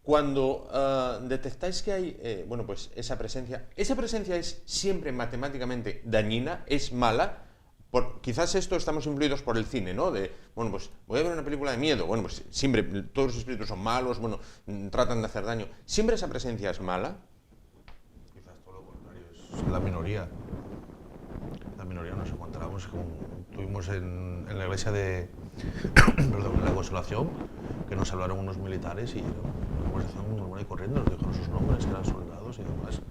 cuando detectáis que hay, bueno, pues, esa presencia es siempre matemáticamente dañina, es mala. Quizás esto estamos influidos por el cine, ¿no? De, bueno, pues voy a ver una película de miedo, bueno, pues siempre todos los espíritus son malos, bueno, tratan de hacer daño. ¿Siempre esa presencia es mala? Quizás todo lo contrario, es la minoría. La minoría nos encontramos, tuvimos en la iglesia de perdón, en la Consolación, que nos hablaron unos militares y una conversación normal y corriente, nos dijeron sus nombres, que eran soldados y demás.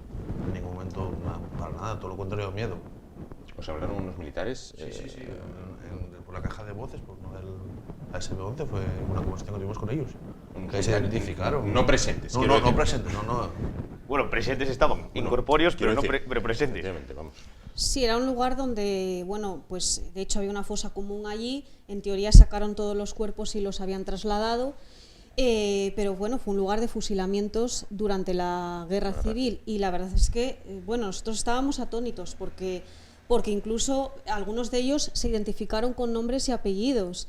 En ningún momento, para nada, todo lo contrario, miedo. ¿Os hablaron unos militares? Sí. Por la caja de voces, por uno del ASB-11, fue una conversación que tuvimos con ellos. Que se identificaron. No presentes. No presentes, no. Bueno, presentes estaban, incorpóreos, pero presentes. Vamos. Sí, era un lugar donde, bueno, pues de hecho había una fosa común allí, en teoría sacaron todos los cuerpos y los habían trasladado, pero bueno, fue un lugar de fusilamientos durante la Guerra Civil y la verdad es que, bueno, nosotros estábamos atónitos porque incluso algunos de ellos se identificaron con nombres y apellidos.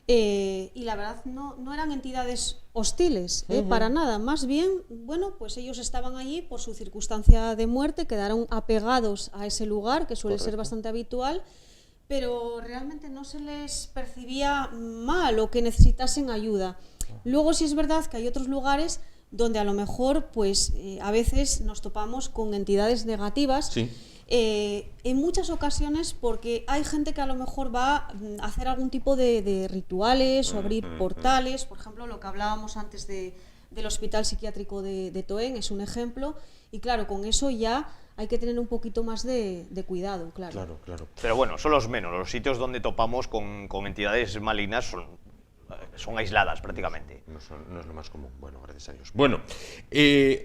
Y la verdad no eran entidades hostiles, para nada. Más bien, bueno, pues ellos estaban allí por su circunstancia de muerte, quedaron apegados a ese lugar, que suele ser bastante habitual, pero realmente no se les percibía mal o que necesitasen ayuda. Luego sí es verdad que hay otros lugares donde a lo mejor, pues a veces nos topamos con entidades negativas. Sí. En muchas ocasiones porque hay gente que a lo mejor va a hacer algún tipo de rituales o abrir portales, por ejemplo lo que hablábamos antes del hospital psiquiátrico de Toen es un ejemplo, y claro, con eso ya hay que tener un poquito más de cuidado, claro. Pero bueno, son los menos, los sitios donde topamos con entidades malignas son aisladas prácticamente. No es lo más común, bueno, gracias a Dios. Bueno,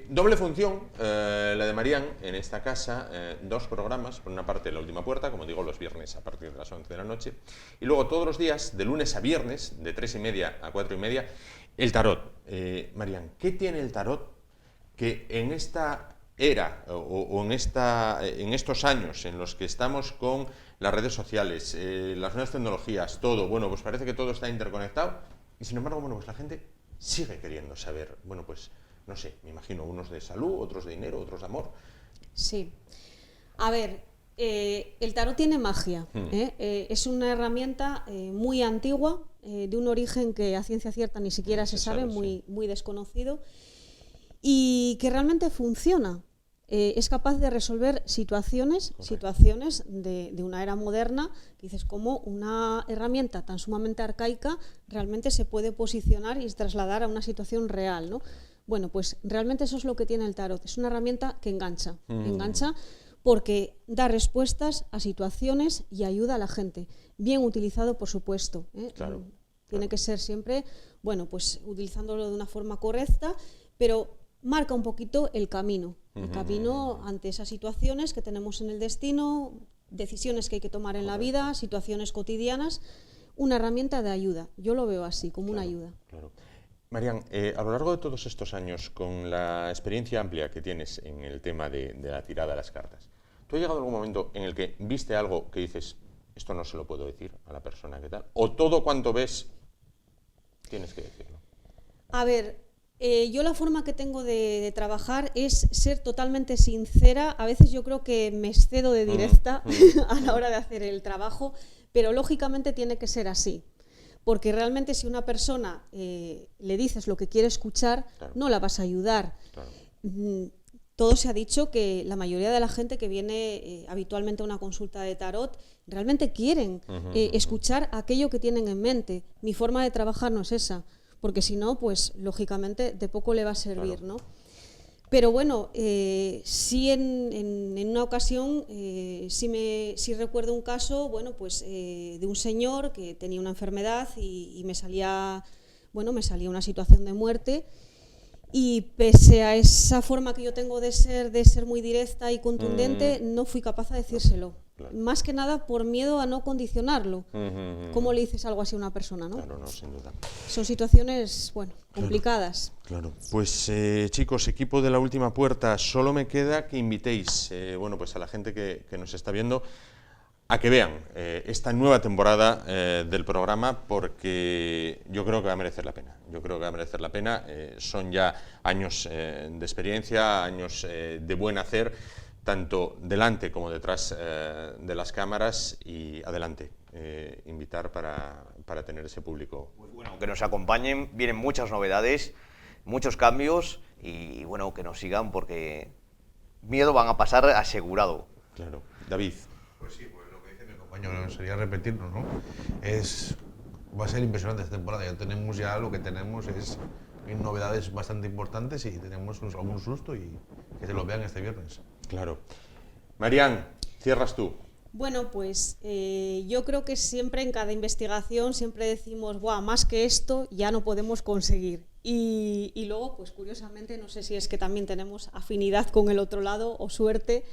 doble función, la de Marián en esta casa, 2 programas, por una parte La Última Puerta, como digo, los viernes a partir de las 11 de la noche, y luego todos los días, de lunes a viernes, de 3:30 a 4:30, el tarot. Marián, ¿qué tiene el tarot que en esta era o en estos años en los que estamos con las redes sociales, las nuevas tecnologías, todo, bueno, pues parece que todo está interconectado y sin embargo, bueno, pues la gente sigue queriendo saber, bueno, pues no sé, me imagino unos de salud, otros de dinero, otros de amor? Sí, a ver, el tarot tiene magia, es una herramienta muy antigua, de un origen que a ciencia cierta ni siquiera se sabe, muy desconocido, y que realmente funciona. Es capaz de resolver situaciones de una era moderna, que dices, como una herramienta tan sumamente arcaica realmente se puede posicionar y trasladar a una situación real, ¿no? Bueno, pues realmente eso es lo que tiene el tarot, es una herramienta que engancha porque da respuestas a situaciones y ayuda a la gente, bien utilizado por supuesto, tiene que ser siempre, bueno, pues utilizándolo de una forma correcta, pero marca un poquito el camino ante esas situaciones que tenemos en el destino, decisiones que hay que tomar en la vida, situaciones cotidianas, una herramienta de ayuda. Yo lo veo así, como una ayuda. Claro. Marián, a lo largo de todos estos años, con la experiencia amplia que tienes en el tema de la tirada de las cartas, ¿tú has llegado a algún momento en el que viste algo que dices, esto no se lo puedo decir a la persona que tal? ¿O todo cuanto ves tienes que decirlo? A ver, yo la forma que tengo de trabajar es ser totalmente sincera. A veces yo creo que me excedo de directa a la hora de hacer el trabajo, pero lógicamente tiene que ser así. Porque realmente si una persona le dices lo que quiere escuchar, no la vas a ayudar. Todo se ha dicho que la mayoría de la gente que viene habitualmente a una consulta de tarot realmente quieren escuchar aquello que tienen en mente. Mi forma de trabajar no es esa, porque si no, pues lógicamente de poco le va a servir, ¿no? Pero bueno, sí en una ocasión, sí recuerdo un caso, bueno, pues de un señor que tenía una enfermedad y me salía una situación de muerte, y pese a esa forma que yo tengo de ser muy directa y contundente, no fui capaz de decírselo. más que nada por miedo a no condicionarlo. ¿Cómo le dices algo así a una persona, no? Claro, no, sin duda. Son situaciones, bueno, complicadas. Claro. Pues chicos, equipo de La Última Puerta, solo me queda que invitéis, bueno, pues a la gente que nos está viendo a que vean esta nueva temporada del programa, porque yo creo que va a merecer la pena. Yo creo que va a merecer la pena. Son ya años de experiencia, años de buen hacer, tanto delante como detrás de las cámaras, y adelante, invitar para tener ese público. Pues bueno, que nos acompañen, vienen muchas novedades, muchos cambios, y bueno, que nos sigan, porque miedo van a pasar asegurado. Claro. David. Pues sí, pues lo que dice mi compañero sería repetirnos, ¿no? Va a ser impresionante esta temporada, ya lo que tenemos hay novedades bastante importantes, y tenemos algún susto, y que se lo vean este viernes. Claro. Marian, cierras tú. Bueno, pues yo creo que siempre en cada investigación siempre decimos, ¡guau!, más que esto ya no podemos conseguir. Y luego, pues curiosamente, no sé si es que también tenemos afinidad con el otro lado o suerte,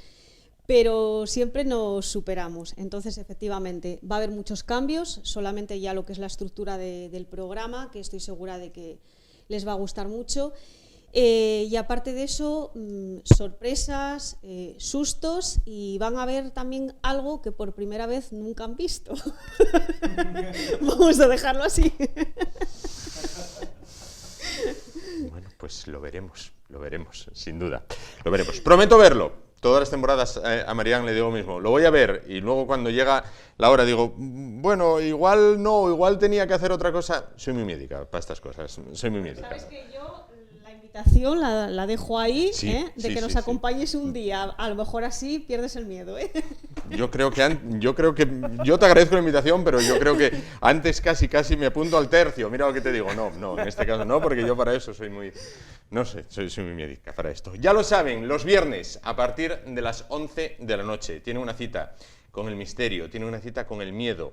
pero siempre nos superamos. Entonces, efectivamente, va a haber muchos cambios, solamente ya lo que es la estructura del programa, que estoy segura de que les va a gustar mucho. Y aparte de eso, sorpresas, sustos, y van a ver también algo que por primera vez nunca han visto. Vamos a dejarlo así. Bueno, pues lo veremos, sin duda. Lo veremos. Prometo verlo. Todas las temporadas a Marian le digo lo mismo, lo voy a ver, y luego cuando llega la hora digo, bueno, igual no, igual tenía que hacer otra cosa. Soy muy médica para estas cosas, soy muy médica. ¿Sabes que yo la invitación la dejo ahí, sí, de que nos acompañes un día? A lo mejor así pierdes el miedo, ¿eh? Yo creo que yo te agradezco la invitación, pero yo creo que antes casi me apunto al tercio. Mira lo que te digo. No, en este caso no, porque yo para eso soy muy... No sé, soy muy médica para esto. Ya lo saben, los viernes a partir de las 11 de la noche tiene una cita con el misterio, tiene una cita con el miedo,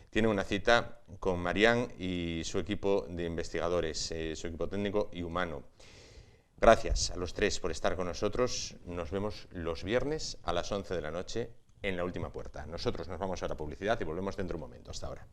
tiene una cita con Marian y su equipo de investigadores, su equipo técnico y humano. Gracias a los tres por estar con nosotros. Nos vemos los viernes a las 11 de la noche en La Última Puerta. Nosotros nos vamos a la publicidad y volvemos dentro de un momento. Hasta ahora.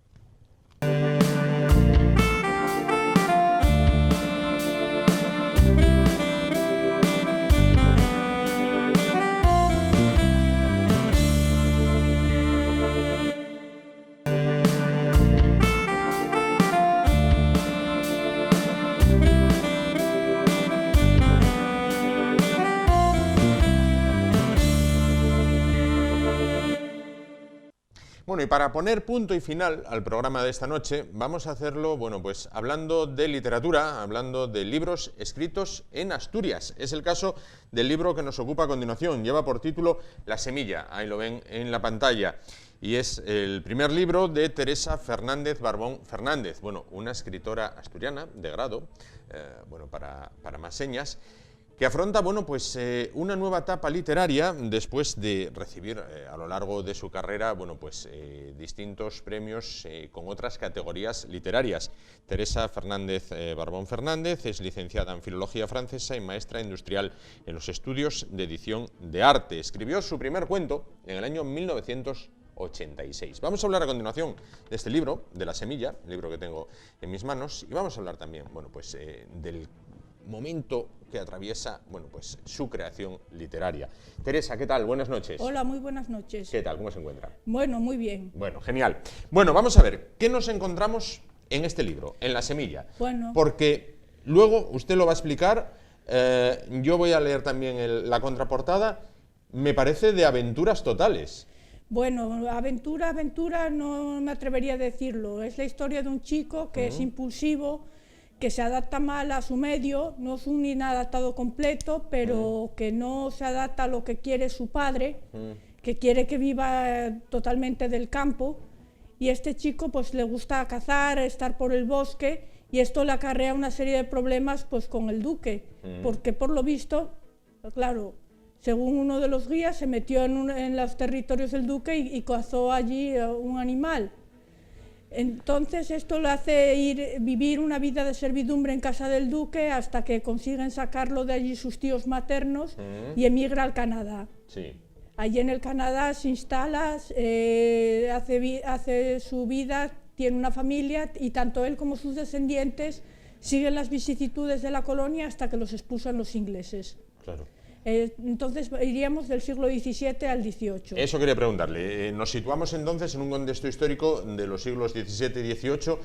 Bueno, y para poner punto y final al programa de esta noche, vamos a hacerlo, bueno, pues hablando de literatura, hablando de libros escritos en Asturias. Es el caso del libro que nos ocupa a continuación. Lleva por título La Semilla, ahí lo ven en la pantalla. Y es el primer libro de Teresa Fernández Barbón Fernández, bueno, una escritora asturiana de grado, bueno, para más señas, que afronta, bueno, pues una nueva etapa literaria después de recibir a lo largo de su carrera, bueno, pues distintos premios con otras categorías literarias. Teresa Fernández Barbón Fernández es licenciada en Filología Francesa y maestra industrial en los estudios de edición de arte. Escribió su primer cuento en el año 1986. Vamos a hablar a continuación de este libro, de La Semilla, el libro que tengo en mis manos, y vamos a hablar también, bueno, pues del momento que atraviesa, bueno, pues su creación literaria. Teresa, ¿qué tal? Buenas noches. Hola, muy buenas noches. ¿Qué tal? ¿Cómo se encuentra? Bueno, muy bien. Bueno, genial. Bueno, vamos a ver, ¿qué nos encontramos en este libro, en La Semilla? Bueno. Porque luego usted lo va a explicar, yo voy a leer también la contraportada, me parece de aventuras totales. Bueno, aventura no me atrevería a decirlo. Es la historia de un chico que es impulsivo, que se adapta mal a su medio, no es un inadaptado completo, pero que no se adapta a lo que quiere su padre, que quiere que viva totalmente del campo, y este chico pues le gusta cazar, estar por el bosque, y esto le acarrea una serie de problemas pues con el duque, porque por lo visto, claro, según uno de los guías se metió en los territorios del duque y cazó allí un animal. Entonces esto le hace vivir una vida de servidumbre en casa del duque hasta que consiguen sacarlo de allí sus tíos maternos y emigra al Canadá. Sí. allí en el Canadá se instala, hace su vida, tiene una familia y tanto él como sus descendientes siguen las vicisitudes de la colonia hasta que los expulsan los ingleses. Claro. Entonces iríamos del siglo XVII al XVIII. Eso quería preguntarle. Nos situamos entonces en un contexto histórico de los siglos XVII y XVIII.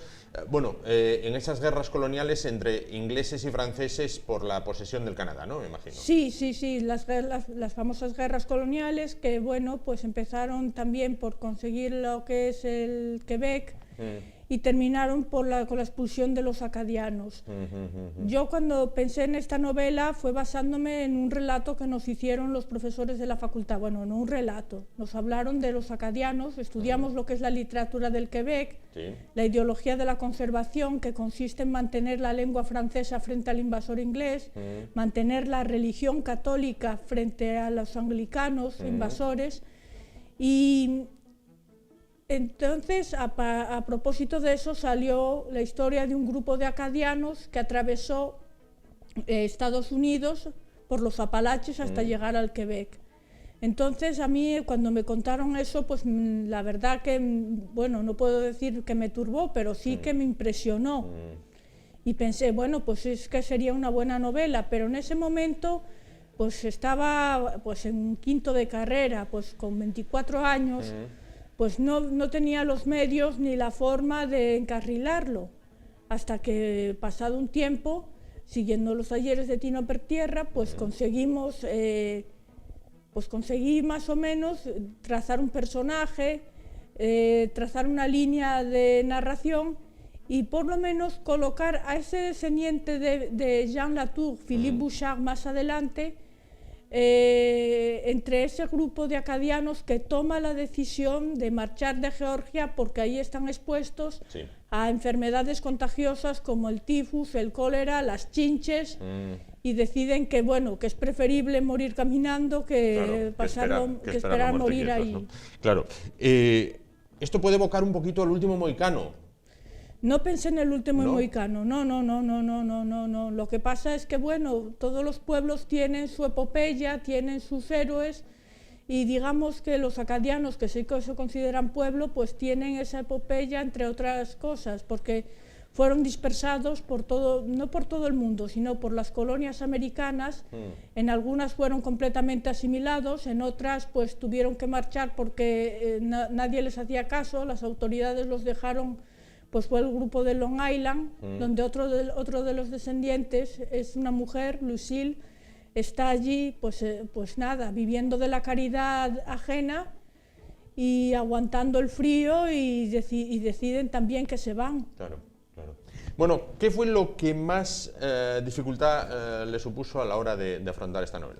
Bueno, en esas guerras coloniales entre ingleses y franceses por la posesión del Canadá, ¿no? Me imagino. Sí, las famosas guerras coloniales que, bueno, pues empezaron también por conseguir lo que es el Quebec y terminaron con la expulsión de los acadianos. Yo cuando pensé en esta novela fue basándome en un relato que nos hicieron los profesores de la facultad. Bueno, no un relato, nos hablaron de los acadianos, estudiamos lo que es la literatura del Quebec, la ideología de la conservación, que consiste en mantener la lengua francesa frente al invasor inglés, mantener la religión católica frente a los anglicanos invasores, y entonces, a propósito de eso, salió la historia de un grupo de acadianos que atravesó Estados Unidos por los Apalaches hasta llegar al Quebec. Entonces, a mí, cuando me contaron eso, pues la verdad que, bueno, no puedo decir que me turbó, pero sí que me impresionó. Y pensé, bueno, pues es que sería una buena novela, pero en ese momento, pues estaba pues en quinto de carrera, pues con 24 años, pues no tenía los medios ni la forma de encarrilarlo, hasta que pasado un tiempo, siguiendo los talleres de Tino Pertierra, pues conseguí más o menos trazar un personaje, trazar una línea de narración y por lo menos colocar a ese descendiente de Jean Latour, Philippe Bouchard más adelante, entre ese grupo de acadianos que toma la decisión de marchar de Georgia porque ahí están expuestos a enfermedades contagiosas como el tifus, el cólera, las chinches, y deciden que, bueno, que es preferible morir caminando que esperar morir ahí. ¿No? Claro. Esto puede evocar un poquito al Último Mohicano. No pensé en el Último Mohicano, no. Lo que pasa es que, bueno, todos los pueblos tienen su epopeya, tienen sus héroes, y digamos que los acadianos, que sí que se consideran pueblo, pues tienen esa epopeya, entre otras cosas, porque fueron dispersados por todo, no por todo el mundo, sino por las colonias americanas. En algunas fueron completamente asimilados, en otras pues tuvieron que marchar porque nadie les hacía caso, las autoridades los dejaron. Pues fue el grupo de Long Island, donde otro de los descendientes es una mujer, Lucille, está allí, pues nada, viviendo de la caridad ajena y aguantando el frío, y deciden también que se van. Claro. Bueno, ¿qué fue lo que más dificultad le supuso a la hora de afrontar esta novela?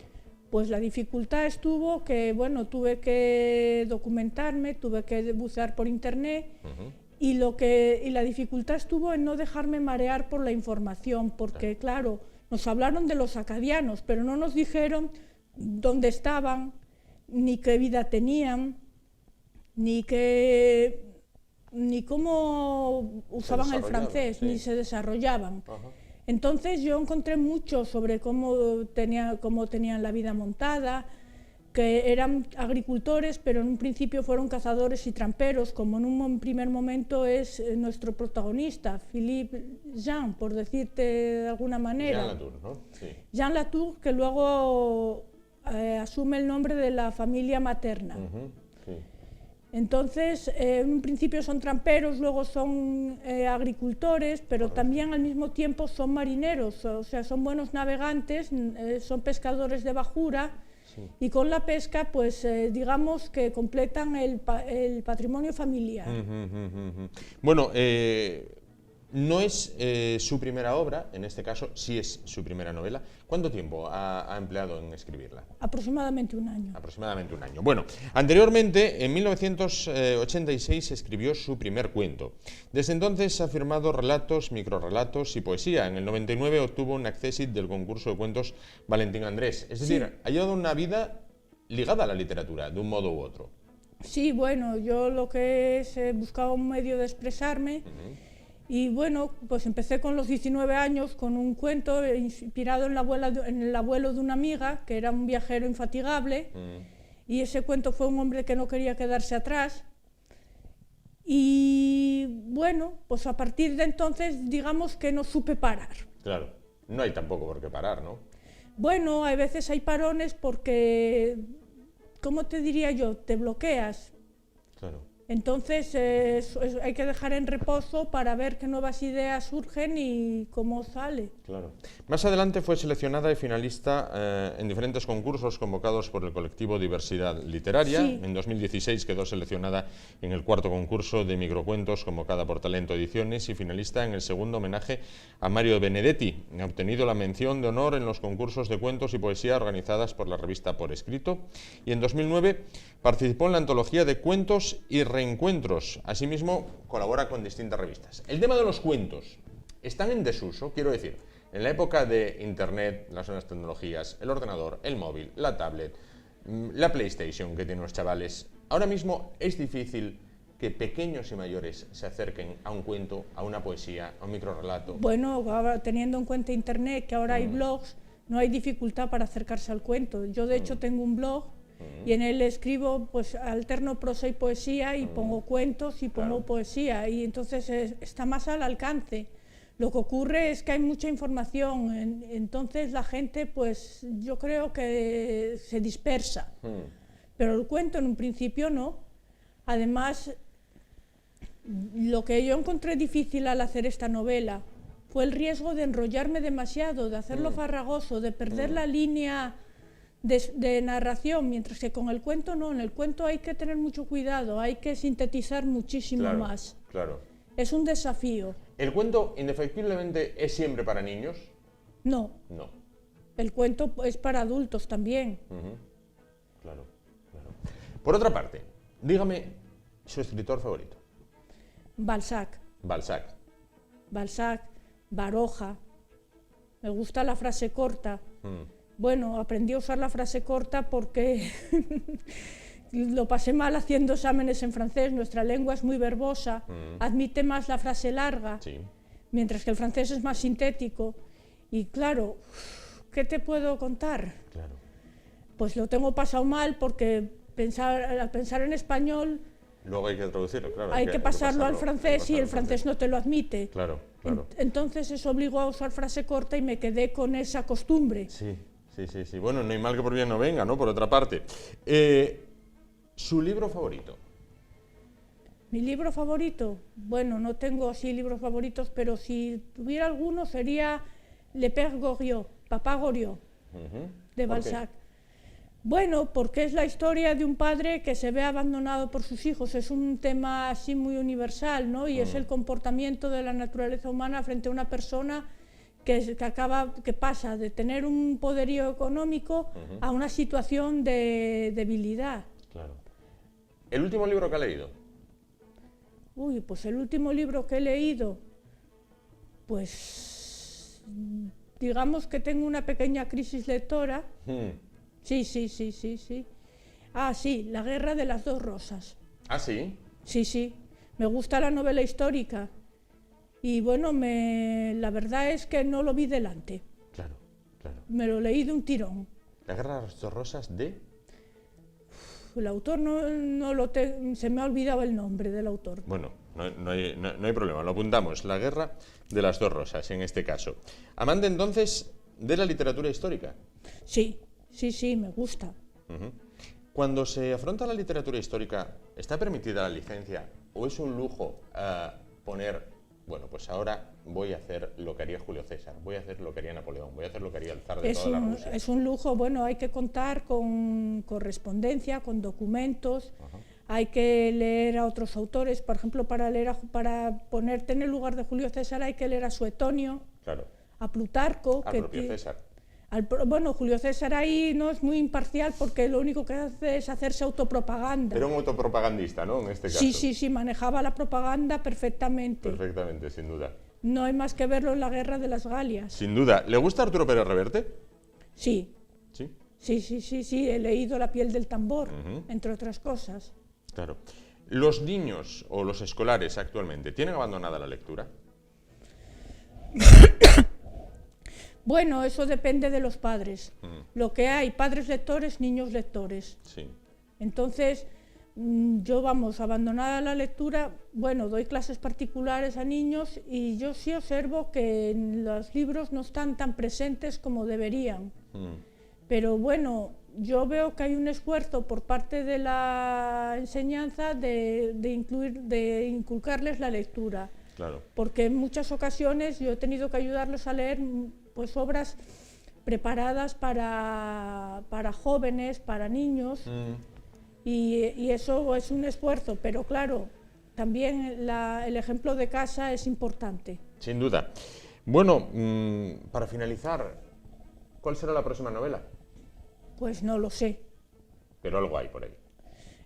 Pues la dificultad estuvo que, bueno, tuve que documentarme, tuve que bucear por internet. Y la dificultad estuvo en no dejarme marear por la información, porque claro, nos hablaron de los acadianos, pero no nos dijeron dónde estaban, ni qué vida tenían, ni cómo usaban el francés, ni se desarrollaban. Entonces yo encontré mucho sobre cómo tenían la vida montada, que eran agricultores, pero en un principio fueron cazadores y tramperos, como en un primer momento es nuestro protagonista, Philippe Jean, por decirte de alguna manera. Jean Latour, ¿no? Sí. Jean Latour, que luego asume el nombre de la familia materna. Entonces, en un principio son tramperos, luego son agricultores, pero también al mismo tiempo son marineros, o sea, son buenos navegantes, son pescadores de bajura. Y con la pesca, pues digamos que completan el patrimonio familiar. Bueno, no es su primera obra, en este caso sí es su primera novela. ¿Cuánto tiempo ha empleado en escribirla? Aproximadamente un año. Aproximadamente un año. Bueno, anteriormente, en 1986, escribió su primer cuento. Desde entonces ha firmado relatos, microrrelatos y poesía. En el 99 obtuvo un accésit del concurso de cuentos Valentín Andrés. Es decir, ha llevado una vida ligada a la literatura, de un modo u otro. Sí, bueno, yo lo que he buscado un medio de expresarme. Y bueno, pues empecé con los 19 años con un cuento inspirado en el abuelo de una amiga, que era un viajero infatigable, y ese cuento fue un hombre que no quería quedarse atrás. Y bueno, pues a partir de entonces, digamos que no supe parar. Claro, no hay tampoco por qué parar, ¿no? Bueno, a veces hay parones porque, ¿cómo te diría yo? Te bloqueas. Claro. Entonces hay que dejar en reposo para ver qué nuevas ideas surgen y cómo sale. Claro. Más adelante fue seleccionada y finalista en diferentes concursos convocados por el colectivo Diversidad Literaria. Sí. En 2016 quedó seleccionada en el 4º concurso de microcuentos convocada por Talento Ediciones y finalista en el 2º homenaje a Mario Benedetti. Ha obtenido la mención de honor en los concursos de cuentos y poesía organizadas por la revista Por Escrito y en 2009 participó en la antología de cuentos y reencuentros. Asimismo, colabora con distintas revistas. El tema de los cuentos están en desuso, quiero decir, en la época de Internet, las nuevas tecnologías, el ordenador, el móvil, la tablet, la PlayStation que tienen los chavales. Ahora mismo es difícil que pequeños y mayores se acerquen a un cuento, a una poesía, a un microrrelato. Bueno, ahora, teniendo en cuenta Internet, que ahora hay blogs, no hay dificultad para acercarse al cuento. Yo, de hecho, tengo un blog y en él escribo, pues alterno prosa y poesía y pongo cuentos y pongo poesía y entonces está más al alcance. Lo que ocurre es que hay mucha información, entonces la gente, pues yo creo que se dispersa, pero el cuento en un principio no. Además, lo que yo encontré difícil al hacer esta novela fue el riesgo de enrollarme demasiado, de hacerlo farragoso, de perder la línea de narración, mientras que con el cuento no. En el cuento hay que tener mucho cuidado, hay que sintetizar muchísimo más. Claro. Es un desafío. ¿El cuento indefectiblemente es siempre para niños? No. No. El cuento es para adultos también. Claro, claro. Por otra parte, dígame su escritor favorito. Balzac. Balzac. Balzac, Baroja. Me gusta la frase corta. Bueno, aprendí a usar la frase corta porque lo pasé mal haciendo exámenes en francés. Nuestra lengua es muy verbosa, admite más la frase larga, mientras que el francés es más sintético. Y claro, ¿qué te puedo contar? Claro. Pues lo tengo pasado mal porque al pensar en español luego hay que traducirlo, claro. Hay que pasarlo al francés y el francés no te lo admite. Claro, claro. Entonces eso obligó a usar frase corta y me quedé con esa costumbre. Sí. Bueno, no hay mal que por bien no venga, ¿no? Por otra parte. ¿Su libro favorito? ¿Mi libro favorito? Bueno, no tengo así libros favoritos, pero si tuviera alguno sería Le Père Goriot, Papá Goriot, de Balzac. Bueno, porque es la historia de un padre que se ve abandonado por sus hijos. Es un tema así muy universal, ¿no? Y es el comportamiento de la naturaleza humana frente a una persona que pasa de tener un poderío económico a una situación de debilidad. Claro. ¿El último libro que ha leído? Uy, pues el último libro que he leído, pues digamos que tengo una pequeña crisis lectora. Sí. Ah, sí, La Guerra de las Dos Rosas. ¿Ah, sí? Sí. Me gusta la novela histórica. Y bueno, la verdad es que no lo vi delante. Claro. Me lo leí de un tirón. ¿La Guerra de las Dos Rosas de...? El autor se me ha olvidado el nombre del autor. Bueno, no hay problema, lo apuntamos. La Guerra de las Dos Rosas, en este caso. Amante, entonces, de la literatura histórica. Sí, me gusta. Cuando se afronta la literatura histórica, ¿está permitida la licencia o es un lujo poner, bueno, pues ahora voy a hacer lo que haría Julio César, voy a hacer lo que haría Napoleón, voy a hacer lo que haría el zar de toda la Rusia? Es un lujo, bueno, hay que contar con correspondencia, con documentos, hay que leer a otros autores, por ejemplo, para ponerte en el lugar de Julio César hay que leer a Suetonio, a Plutarco. Al propio César. Bueno, Julio César ahí no es muy imparcial porque lo único que hace es hacerse autopropaganda. Era un autopropagandista, ¿no? En este caso. Sí, manejaba la propaganda perfectamente. Perfectamente, sin duda. No hay más que verlo en la Guerra de las Galias. Sin duda. ¿Le gusta Arturo Pérez Reverte? Sí. ¿Sí? Sí, he leído La piel del tambor, entre otras cosas. Claro. ¿Los niños o los escolares actualmente tienen abandonada la lectura? Bueno, eso depende de los padres. Lo que hay, padres lectores, niños lectores. Sí. Entonces, yo, vamos, abandonada la lectura, bueno, doy clases particulares a niños y yo sí observo que los libros no están tan presentes como deberían. Pero bueno, yo veo que hay un esfuerzo por parte de la enseñanza de inculcarles la lectura. Claro. Porque en muchas ocasiones yo he tenido que ayudarlos a leer pues obras preparadas para jóvenes, para niños, y eso es un esfuerzo, pero claro, también el ejemplo de casa es importante. Sin duda. Bueno, para finalizar, ¿cuál será la próxima novela? Pues no lo sé. Pero algo hay por ahí.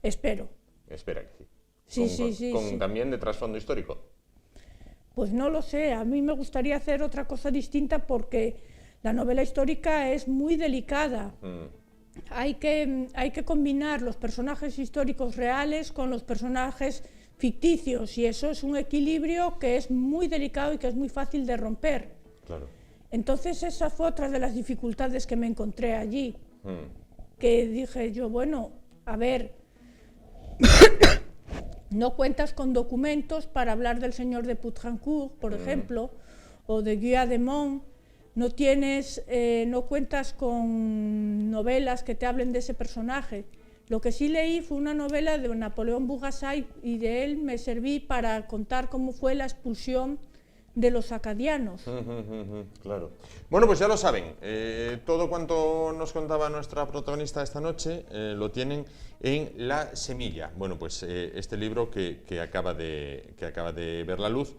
Espero. Espera que sí. Sí. Con también de trasfondo histórico. Pues no lo sé, a mí me gustaría hacer otra cosa distinta porque la novela histórica es muy delicada. Hay que combinar los personajes históricos reales con los personajes ficticios y eso es un equilibrio que es muy delicado y que es muy fácil de romper. Claro. Entonces esa fue otra de las dificultades que me encontré allí, que dije yo, bueno, a ver, no cuentas con documentos para hablar del señor de Poutrincourt, por ejemplo, o de Guy de Mont, no cuentas con novelas que te hablen de ese personaje. Lo que sí leí fue una novela de Napoleón Bourgassait y de él me serví para contar cómo fue la expulsión de los acadianos. Claro. Bueno, pues ya lo saben, todo cuanto nos contaba nuestra protagonista esta noche lo tienen en La Semilla. Bueno, pues este libro que acaba de ver la luz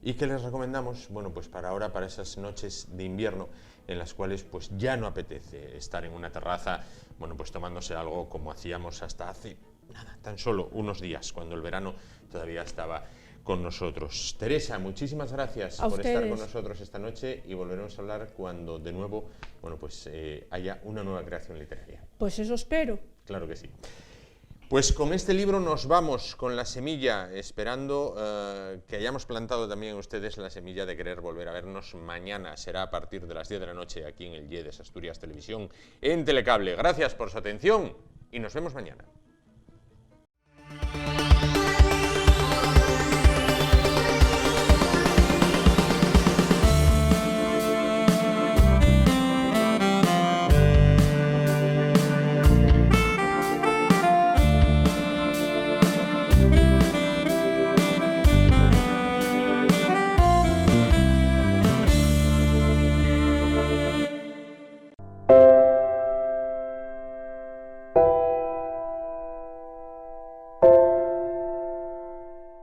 y que les recomendamos, bueno, pues para ahora, para esas noches de invierno en las cuales pues ya no apetece estar en una terraza, bueno, pues tomándose algo como hacíamos hasta hace nada, tan solo unos días, cuando el verano todavía estaba con nosotros. Teresa, muchísimas gracias por estar con nosotros esta noche y volveremos a hablar cuando de nuevo, bueno, pues haya una nueva creación literaria. Pues eso espero. Claro que sí. Pues con este libro nos vamos con La Semilla, esperando que hayamos plantado también ustedes la semilla de querer volver a vernos mañana. Será a partir de las 10 de la noche aquí en el YEDES Asturias Televisión en Telecable. Gracias por su atención y nos vemos mañana.